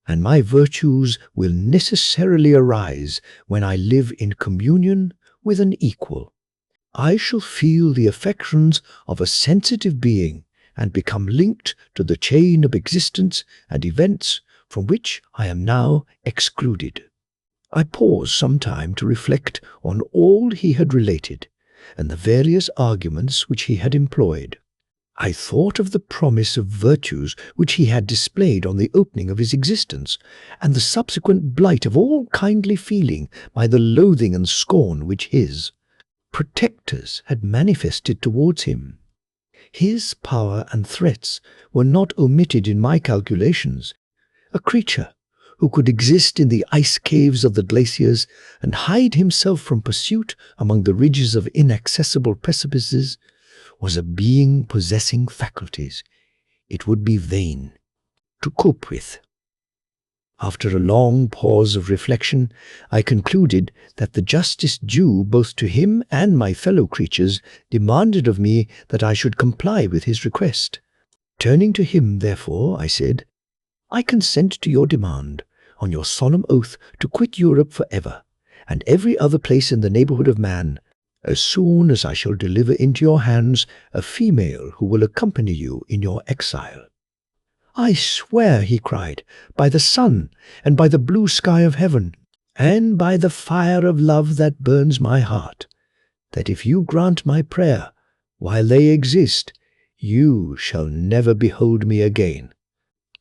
and my virtues will necessarily arise when I live in communion with an equal. I shall feel the affections of a sensitive being, and become linked to the chain of existence and events from which I am now excluded." I paused some time to reflect on all he had related, and the various arguments which he had employed. I thought of the promise of virtues which he had displayed on the opening of his existence, and the subsequent blight of all kindly feeling by the loathing and scorn which his protectors had manifested towards him. His power and threats were not omitted in my calculations. A creature who could exist in the ice caves of the glaciers and hide himself from pursuit among the ridges of inaccessible precipices was a being possessing faculties it would be vain to cope with. After a long pause of reflection, I concluded that the justice due both to him and my fellow creatures demanded of me that I should comply with his request. Turning to him, therefore, I said, "I consent to your demand, on your solemn oath to quit Europe for ever, and every other place in the neighbourhood of man, as soon as I shall deliver into your hands a female who will accompany you in your exile." "I swear," he cried, "by the sun, and by the blue sky of heaven, and by the fire of love that burns my heart, that if you grant my prayer, while they exist, you shall never behold me again.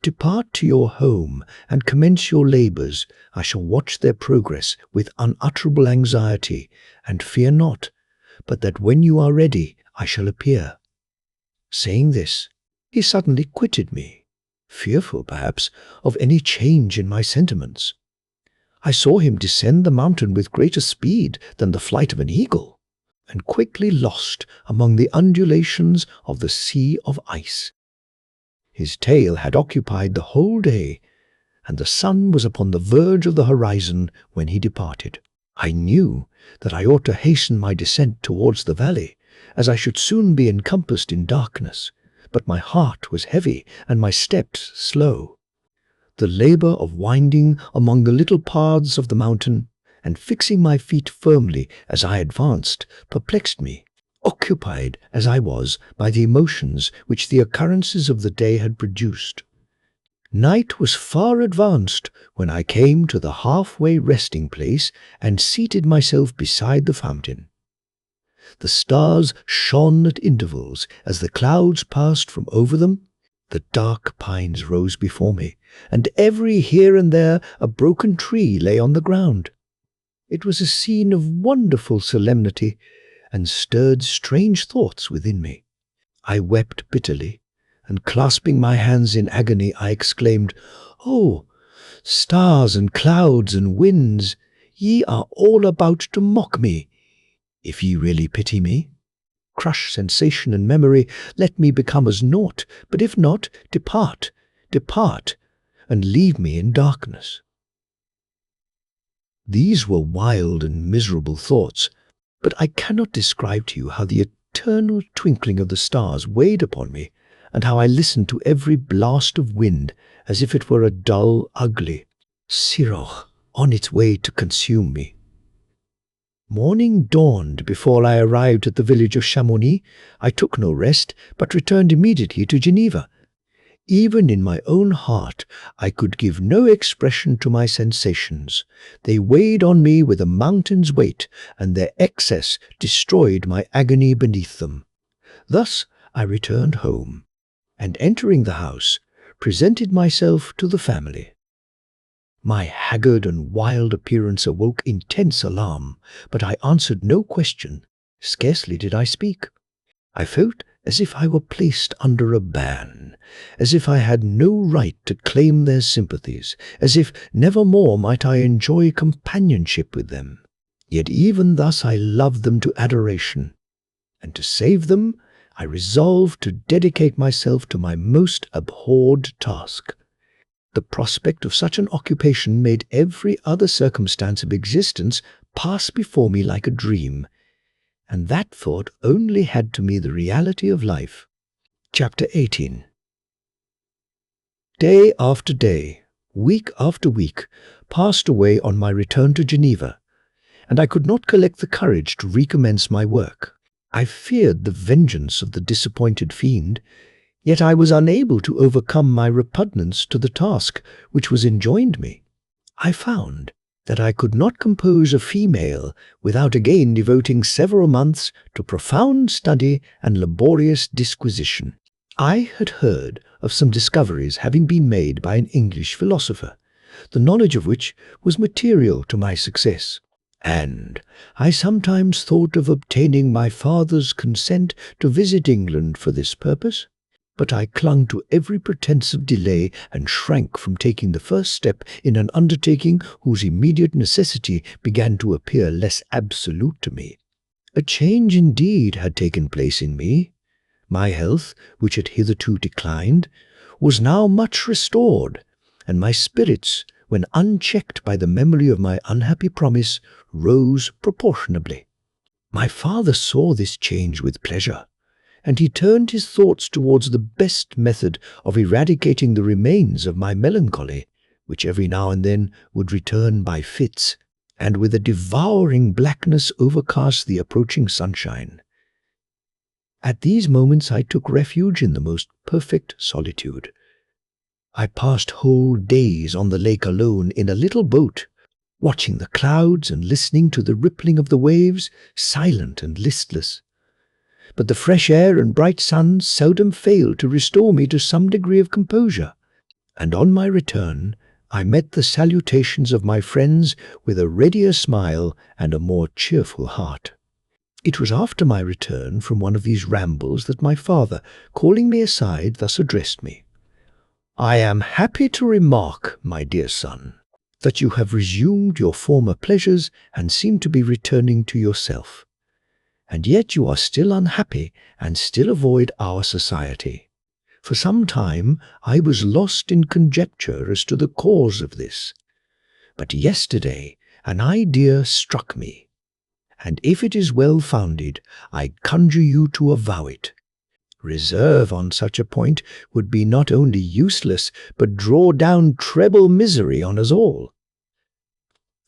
Depart to your home, and commence your labours. I shall watch their progress with unutterable anxiety, and fear not, but that when you are ready, I shall appear." Saying this, he suddenly quitted me, fearful, perhaps, of any change in my sentiments. I saw him descend the mountain with greater speed than the flight of an eagle, and quickly lost among the undulations of the sea of ice. His tale had occupied the whole day, and the sun was upon the verge of the horizon when he departed. I knew that I ought to hasten my descent towards the valley, as I should soon be encompassed in darkness, but my heart was heavy and my steps slow. The labour of winding among the little paths of the mountain, and fixing my feet firmly as I advanced, perplexed me, occupied as I was by the emotions which the occurrences of the day had produced. Night was far advanced when I came to the halfway resting place and seated myself beside the fountain. The stars shone at intervals as the clouds passed from over them, The dark pines rose before me, and every here and there a broken tree lay on the ground. It was a scene of wonderful solemnity, and stirred strange thoughts within me. I wept bitterly, and clasping my hands in agony, I exclaimed, "Oh, stars and clouds and winds, ye are all about to mock me. If ye really pity me, crush sensation and memory, let me become as naught, but if not, depart, depart, and leave me in darkness." These were wild and miserable thoughts, but I cannot describe to you how the eternal twinkling of the stars weighed upon me, and how I listened to every blast of wind as if it were a dull, ugly siroch on its way to consume me. Morning dawned before I arrived at the village of Chamonix. I took no rest, but returned immediately to Geneva. Even in my own heart, I could give no expression to my sensations. They weighed on me with a mountain's weight, and their excess destroyed my agony beneath them. Thus I returned home, and entering the house, presented myself to the family. My haggard and wild appearance awoke intense alarm, but I answered no question. Scarcely did I speak. I felt as if I were placed under a ban, as if I had no right to claim their sympathies, as if never more might I enjoy companionship with them. Yet even thus I loved them to adoration, and to save them I resolved to dedicate myself to my most abhorred task. The prospect of such an occupation made every other circumstance of existence pass before me like a dream, and that thought only had to me the reality of life. Chapter 18. Day after day, week after week, passed away on my return to Geneva, and I could not collect the courage to recommence my work. I feared the vengeance of the disappointed fiend, yet I was unable to overcome my repugnance to the task which was enjoined me. I found that I could not compose a female without again devoting several months to profound study and laborious disquisition. I had heard of some discoveries having been made by an English philosopher, the knowledge of which was material to my success, and I sometimes thought of obtaining my father's consent to visit England for this purpose. But I clung to every pretence of delay and shrank from taking the first step in an undertaking whose immediate necessity began to appear less absolute to me. A change indeed had taken place in me. My health, which had hitherto declined, was now much restored, and my spirits, when unchecked by the memory of my unhappy promise, rose proportionably. My father saw this change with pleasure, and he turned his thoughts towards the best method of eradicating the remains of my melancholy, which every now and then would return by fits, and with a devouring blackness overcast the approaching sunshine. At these moments I took refuge in the most perfect solitude. I passed whole days on the lake alone in a little boat, watching the clouds and listening to the rippling of the waves, silent and listless. But the fresh air and bright sun seldom failed to restore me to some degree of composure, and on my return I met the salutations of my friends with a readier smile and a more cheerful heart. It was after my return from one of these rambles that my father, calling me aside, thus addressed me. "I am happy to remark, my dear son, that you have resumed your former pleasures and seem to be returning to yourself. And yet you are still unhappy and still avoid our society. For some time I was lost in conjecture as to the cause of this. But yesterday an idea struck me, and if it is well founded, I conjure you to avow it. Reserve on such a point would be not only useless, but draw down treble misery on us all."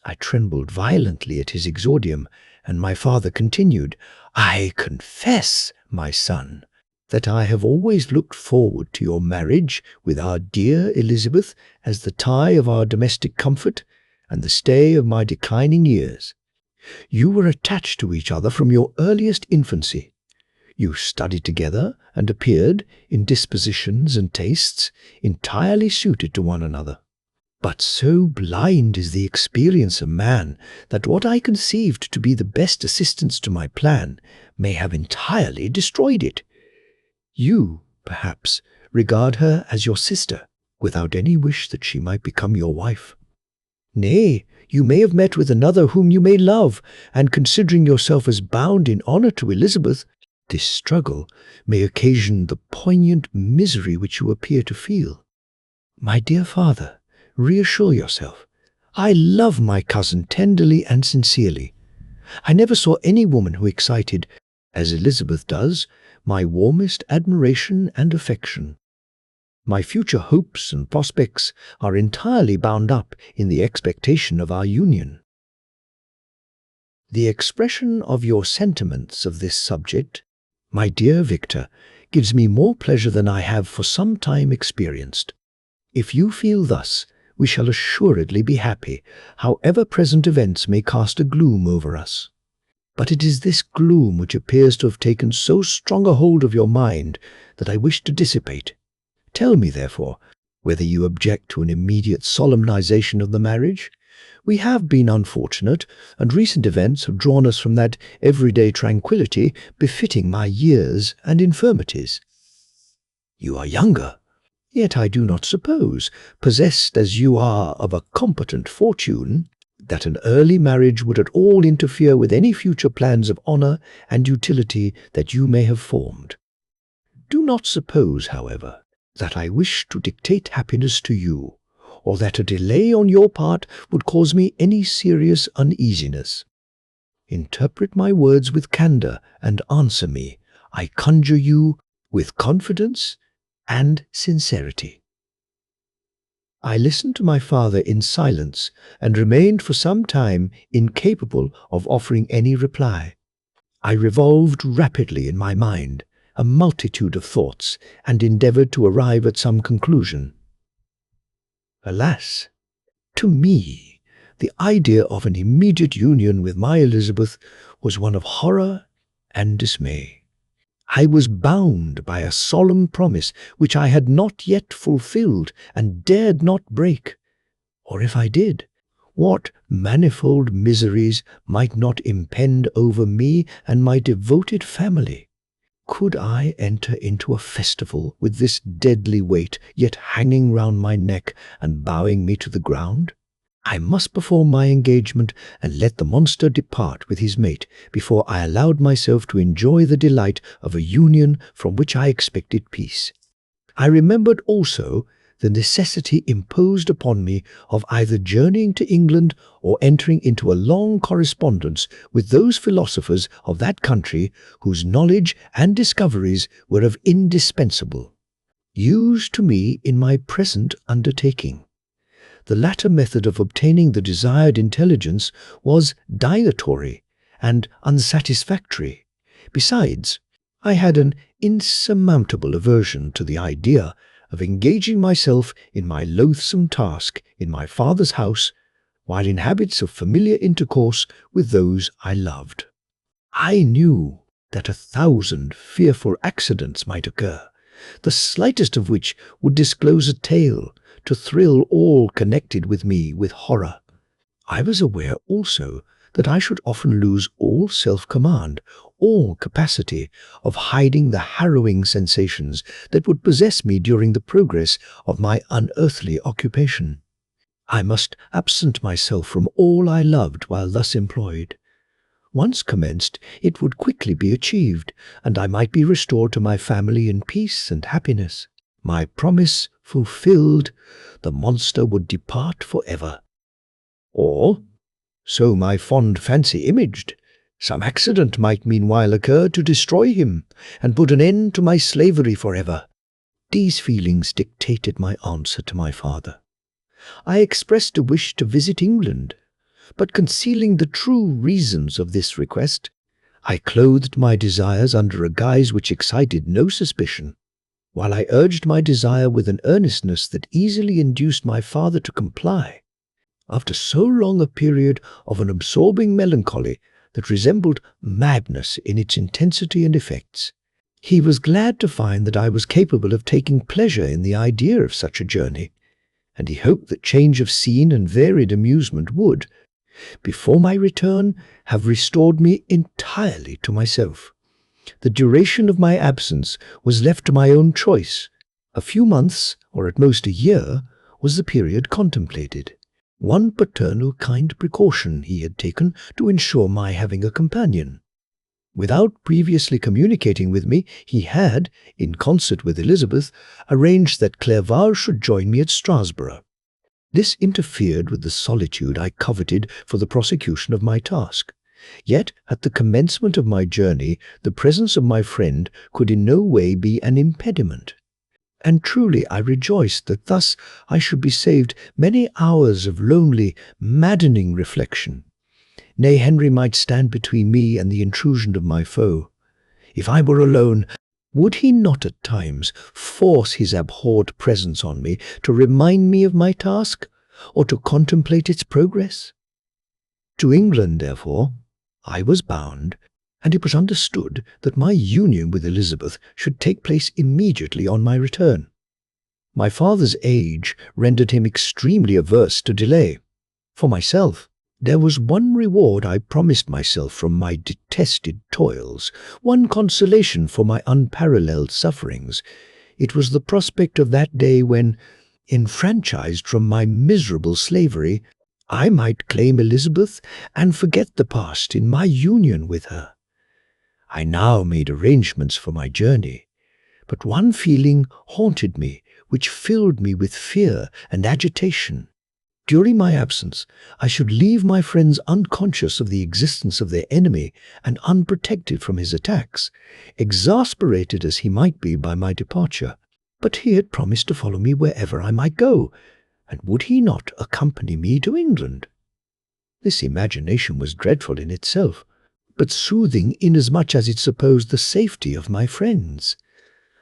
I trembled violently at his exordium, and my father continued, "I confess, my son, that I have always looked forward to your marriage with our dear Elizabeth as the tie of our domestic comfort and the stay of my declining years. You were attached to each other from your earliest infancy. You studied together and appeared in dispositions and tastes entirely suited to one another. But so blind is the experience of man that what I conceived to be the best assistance to my plan may have entirely destroyed it. You, perhaps, regard her as your sister, without any wish that she might become your wife. Nay, you may have met with another whom you may love, and considering yourself as bound in honour to Elizabeth, this struggle may occasion the poignant misery which you appear to feel. My dear father, reassure yourself. I love my cousin tenderly and sincerely. I never saw any woman who excited, as Elizabeth does, my warmest admiration and affection. My future hopes and prospects are entirely bound up in the expectation of our union. The expression of your sentiments of this subject, my dear Victor, gives me more pleasure than I have for some time experienced. If you feel thus, we shall assuredly be happy, however present events may cast a gloom over us. But it is this gloom which appears to have taken so strong a hold of your mind that I wish to dissipate. Tell me, therefore, whether you object to an immediate solemnization of the marriage. We have been unfortunate, and recent events have drawn us from that everyday tranquillity befitting my years and infirmities. You are younger, yet I do not suppose, possessed as you are of a competent fortune, that an early marriage would at all interfere with any future plans of honour and utility that you may have formed. Do not suppose, however, that I wish to dictate happiness to you, or that a delay on your part would cause me any serious uneasiness. Interpret my words with candour and answer me, I conjure you, with confidence and sincerity. I listened to my father in silence and remained for some time incapable of offering any reply. I revolved rapidly in my mind a multitude of thoughts and endeavoured to arrive at some conclusion. Alas, to me, the idea of an immediate union with my Elizabeth was one of horror and dismay. I was bound by a solemn promise which I had not yet fulfilled and dared not break. Or if I did, what manifold miseries might not impend over me and my devoted family? Could I enter into a festival with this deadly weight yet hanging round my neck and bowing me to the ground? I must perform my engagement and let the monster depart with his mate before I allowed myself to enjoy the delight of a union from which I expected peace. I remembered also the necessity imposed upon me of either journeying to England or entering into a long correspondence with those philosophers of that country whose knowledge and discoveries were of indispensable use to me in my present undertaking. The latter method of obtaining the desired intelligence was dilatory and unsatisfactory. Besides, I had an insurmountable aversion to the idea of engaging myself in my loathsome task in my father's house, while in habits of familiar intercourse with those I loved. I knew that 1,000 fearful accidents might occur, the slightest of which would disclose a tale to thrill all connected with me with horror. I was aware also that I should often lose all self-command, all capacity of hiding the harrowing sensations that would possess me during the progress of my unearthly occupation. I must absent myself from all I loved while thus employed. Once commenced, it would quickly be achieved, and I might be restored to my family in peace and happiness. My promise fulfilled, the monster would depart forever. Or, so my fond fancy imaged, some accident might meanwhile occur to destroy him and put an end to my slavery forever. These feelings dictated my answer to my father. I expressed a wish to visit England, but concealing the true reasons of this request, I clothed my desires under a guise which excited no suspicion. While I urged my desire with an earnestness that easily induced my father to comply, after so long a period of an absorbing melancholy that resembled madness in its intensity and effects, He was glad to find that I was capable of taking pleasure in the idea of such a journey, and he hoped that change of scene and varied amusement would, before my return, have restored me entirely to myself. The duration of my absence was left to my own choice. A few months, or at most a year, was the period contemplated. One paternal kind precaution he had taken to ensure my having a companion. Without previously communicating with me, he had, in concert with Elizabeth, arranged that Clerval should join me at Strasbourg. This interfered with the solitude I coveted for the prosecution of my task. Yet, at the commencement of my journey, the presence of my friend could in no way be an impediment. And truly I rejoiced that thus I should be saved many hours of lonely, maddening reflection. Nay, Henry might stand between me and the intrusion of my foe. If I were alone, would he not at times force his abhorred presence on me to remind me of my task, or to contemplate its progress? To England, therefore, I was bound, and it was understood that my union with Elizabeth should take place immediately on my return. My father's age rendered him extremely averse to delay. For myself, there was one reward I promised myself from my detested toils, one consolation for my unparalleled sufferings. It was the prospect of that day when, enfranchised from my miserable slavery, I might claim Elizabeth and forget the past in my union with her. I now made arrangements for my journey, but one feeling haunted me which filled me with fear and agitation. During my absence, I should leave my friends unconscious of the existence of their enemy and unprotected from his attacks, exasperated as he might be by my departure. But he had promised to follow me wherever I might go, and would he not accompany me to England? This imagination was dreadful in itself, but soothing inasmuch as it supposed the safety of my friends.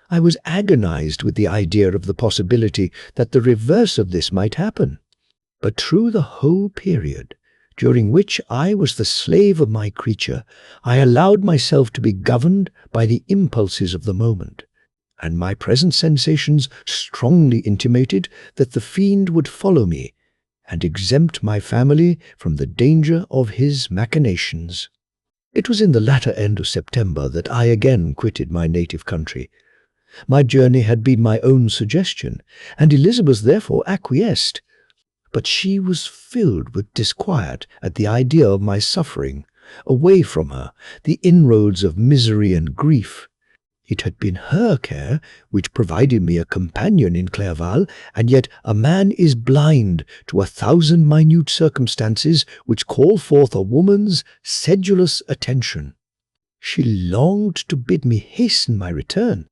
I was agonized with the idea of the possibility that the reverse of this might happen. But through the whole period, during which I was the slave of my creature, I allowed myself to be governed by the impulses of the moment, and my present sensations strongly intimated that the fiend would follow me and exempt my family from the danger of his machinations. It was in the latter end of September that I again quitted my native country. My journey had been my own suggestion, and Elizabeth therefore acquiesced. But she was filled with disquiet at the idea of my suffering, away from her, the inroads of misery and grief. It had been her care which provided me a companion in Clerval, and yet a man is blind to 1,000 minute circumstances which call forth a woman's sedulous attention. She longed to bid me hasten my return.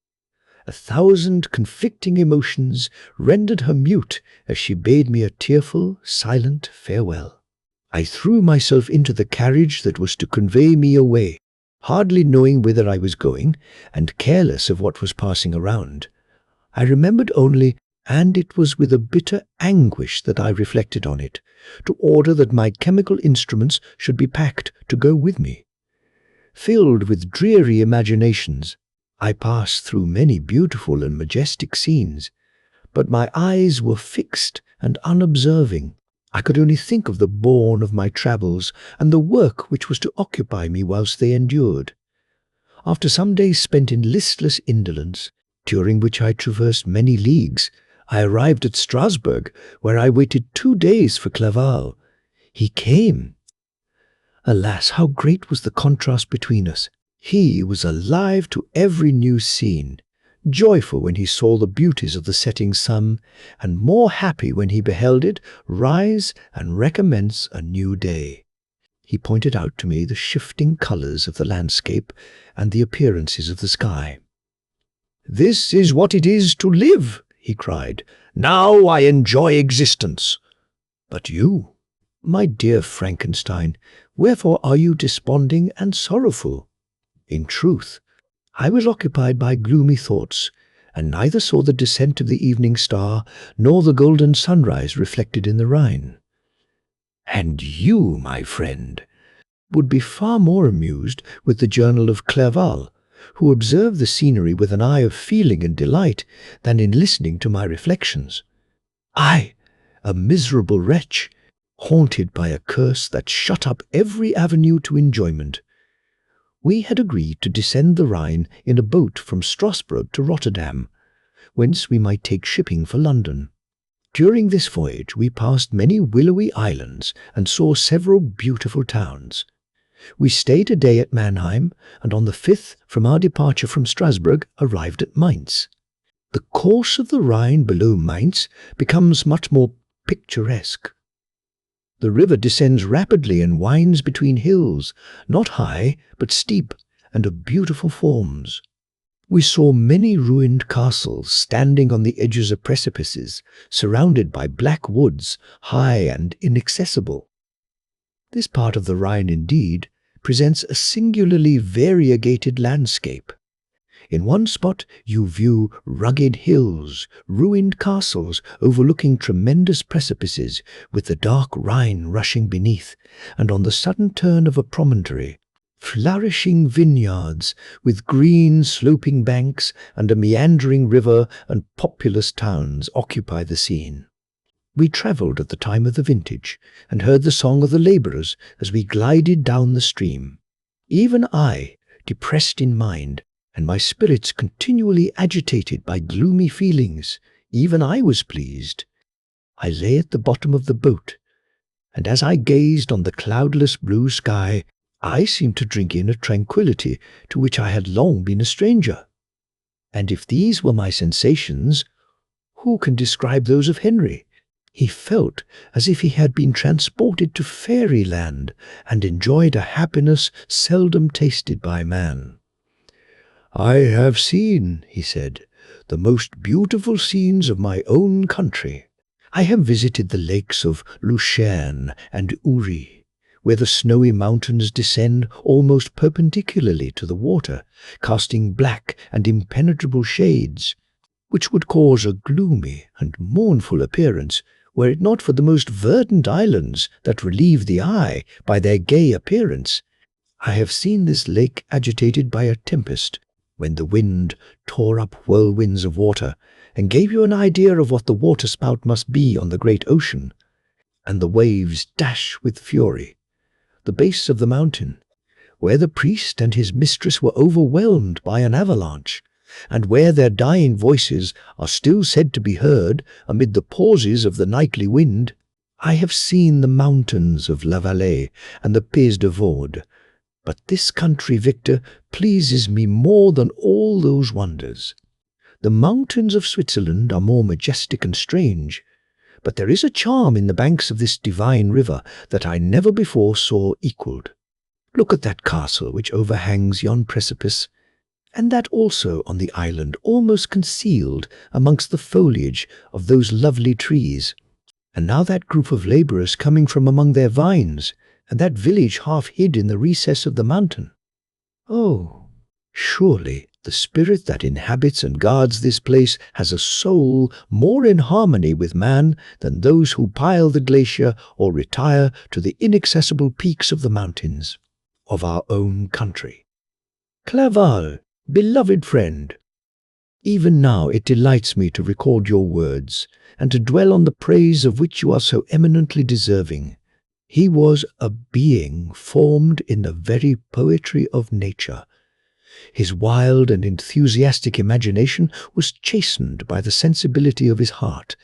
1,000 conflicting emotions rendered her mute as she bade me a tearful, silent farewell. I threw myself into the carriage that was to convey me away, hardly knowing whither I was going, and careless of what was passing around. I remembered only, and it was with a bitter anguish that I reflected on it, to order that my chemical instruments should be packed to go with me. Filled with dreary imaginations, I passed through many beautiful and majestic scenes, but my eyes were fixed and unobserving. I could only think of the bourne of my travels and the work which was to occupy me whilst they endured. After some days spent in listless indolence, during which I traversed many leagues, I arrived at Strasbourg, where I waited 2 days for Clerval. He came. Alas, how great was the contrast between us! He was alive to every new scene, joyful when he saw the beauties of the setting sun, and more happy when he beheld it rise and recommence a new day. He pointed out to me the shifting colours of the landscape and the appearances of the sky. "This is what it is to live," he cried. "Now I enjoy existence. But you, my dear Frankenstein, wherefore are you desponding and sorrowful?" In truth, I was occupied by gloomy thoughts, and neither saw the descent of the evening star nor the golden sunrise reflected in the Rhine. "And you, my friend, would be far more amused with the journal of Clerval, who observe the scenery with an eye of feeling and delight than in listening to my reflections. I, a miserable wretch, haunted by a curse that shut up every avenue to enjoyment. We had agreed to descend the Rhine in a boat from Strasbourg to Rotterdam, whence we might take shipping for London. During this voyage we passed many willowy islands and saw several beautiful towns. We stayed a day at Mannheim, and on the 5th from our departure from Strasbourg arrived at Mainz. The course of the Rhine below Mainz becomes much more picturesque. The river descends rapidly and winds between hills, not high, but steep, and of beautiful forms. We saw many ruined castles standing on the edges of precipices, surrounded by black woods, high and inaccessible. This part of the Rhine, indeed, presents a singularly variegated landscape. In one spot you view rugged hills, ruined castles overlooking tremendous precipices, with the dark Rhine rushing beneath, and on the sudden turn of a promontory, flourishing vineyards with green sloping banks and a meandering river and populous towns occupy the scene. We travelled at the time of the vintage, and heard the song of the labourers as we glided down the stream. Even I, depressed in mind, and my spirits continually agitated by gloomy feelings, even I was pleased. I lay at the bottom of the boat, and as I gazed on the cloudless blue sky, I seemed to drink in a tranquillity to which I had long been a stranger. And if these were my sensations, who can describe those of Henry? He felt as if he had been transported to fairyland and enjoyed a happiness seldom tasted by man. "I have seen," he said, "the most beautiful scenes of my own country. I have visited the lakes of Lucerne and Uri, where the snowy mountains descend almost perpendicularly to the water, casting black and impenetrable shades, which would cause a gloomy and mournful appearance were it not for the most verdant islands that relieve the eye by their gay appearance. I have seen this lake agitated by a tempest, when the wind tore up whirlwinds of water, and gave you an idea of what the waterspout must be on the great ocean, and the waves dash with fury. The base of the mountain, where the priest and his mistress were overwhelmed by an avalanche, and where their dying voices are still said to be heard amid the pauses of the nightly wind. I have seen the mountains of La Valais and the Pays de Vaud, but this country, Victor, pleases me more than all those wonders. The mountains of Switzerland are more majestic and strange, but there is a charm in the banks of this divine river that I never before saw equalled. Look at that castle which overhangs yon precipice, and that also on the island almost concealed amongst the foliage of those lovely trees. And now that group of labourers coming from among their vines, and that village half hid in the recess of the mountain. Oh, surely the spirit that inhabits and guards this place has a soul more in harmony with man than those who pile the glacier or retire to the inaccessible peaks of the mountains of our own country. Clerval, beloved friend, even now it delights me to record your words, and to dwell on the praise of which you are so eminently deserving. He was a being formed in the very poetry of nature. His wild and enthusiastic imagination was chastened by the sensibility of his heart.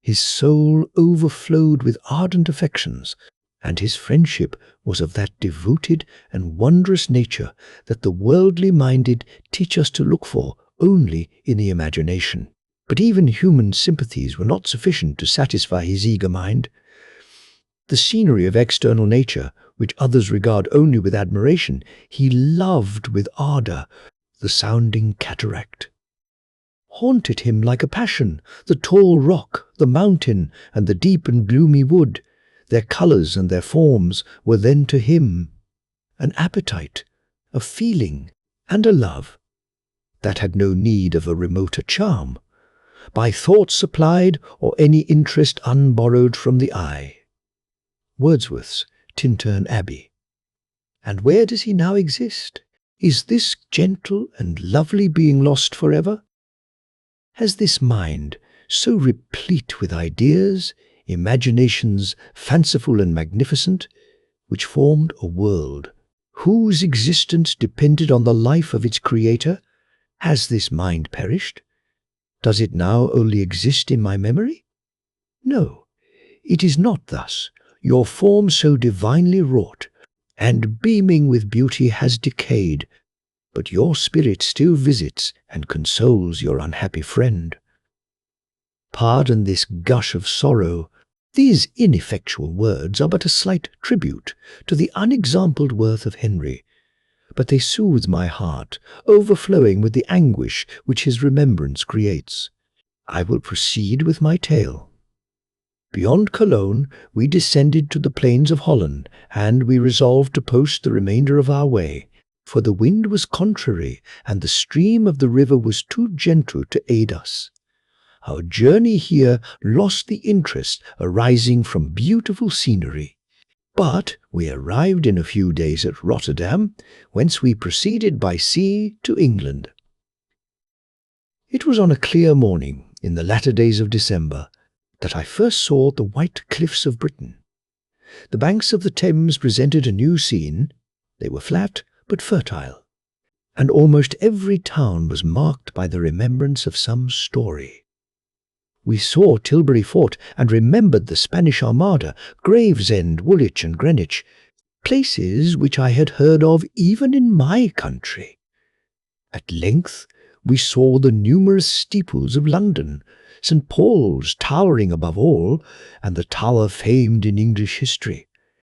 His soul overflowed with ardent affections, and his friendship was of that devoted and wondrous nature that the worldly-minded teach us to look for only in the imagination. But even human sympathies were not sufficient to satisfy his eager mind. The scenery of external nature, which others regard only with admiration, he loved with ardour. The sounding cataract haunted him like a passion, the tall rock, the mountain, and the deep and gloomy wood. Their colours and their forms were then to him an appetite, a feeling, and a love that had no need of a remoter charm, by thought supplied or any interest unborrowed from the eye. Wordsworth's Tintern Abbey. And where does he now exist? Is this gentle and lovely being lost forever? Has this mind, so replete with ideas, imaginations fanciful and magnificent, which formed a world whose existence depended on the life of its creator, has this mind perished? Does it now only exist in my memory? No, it is not thus. Your form so divinely wrought and beaming with beauty has decayed, but your spirit still visits and consoles your unhappy friend. Pardon this gush of sorrow. These ineffectual words are but a slight tribute to the unexampled worth of Henry, but they soothe my heart, overflowing with the anguish which his remembrance creates. I will proceed with my tale. Beyond Cologne, we descended to the plains of Holland, and we resolved to post the remainder of our way, for the wind was contrary, and the stream of the river was too gentle to aid us. Our journey here lost the interest arising from beautiful scenery. But we arrived in a few days at Rotterdam, whence we proceeded by sea to England. It was on a clear morning, in the latter days of December, that I first saw the white cliffs of Britain. The banks of the Thames presented a new scene. They were flat but fertile, and almost every town was marked by the remembrance of some story. We saw Tilbury Fort and remembered the Spanish Armada, Gravesend, Woolwich and Greenwich, places which I had heard of even in my country. At length we saw the numerous steeples of London, St. Paul's towering above all, and the tower famed in English history.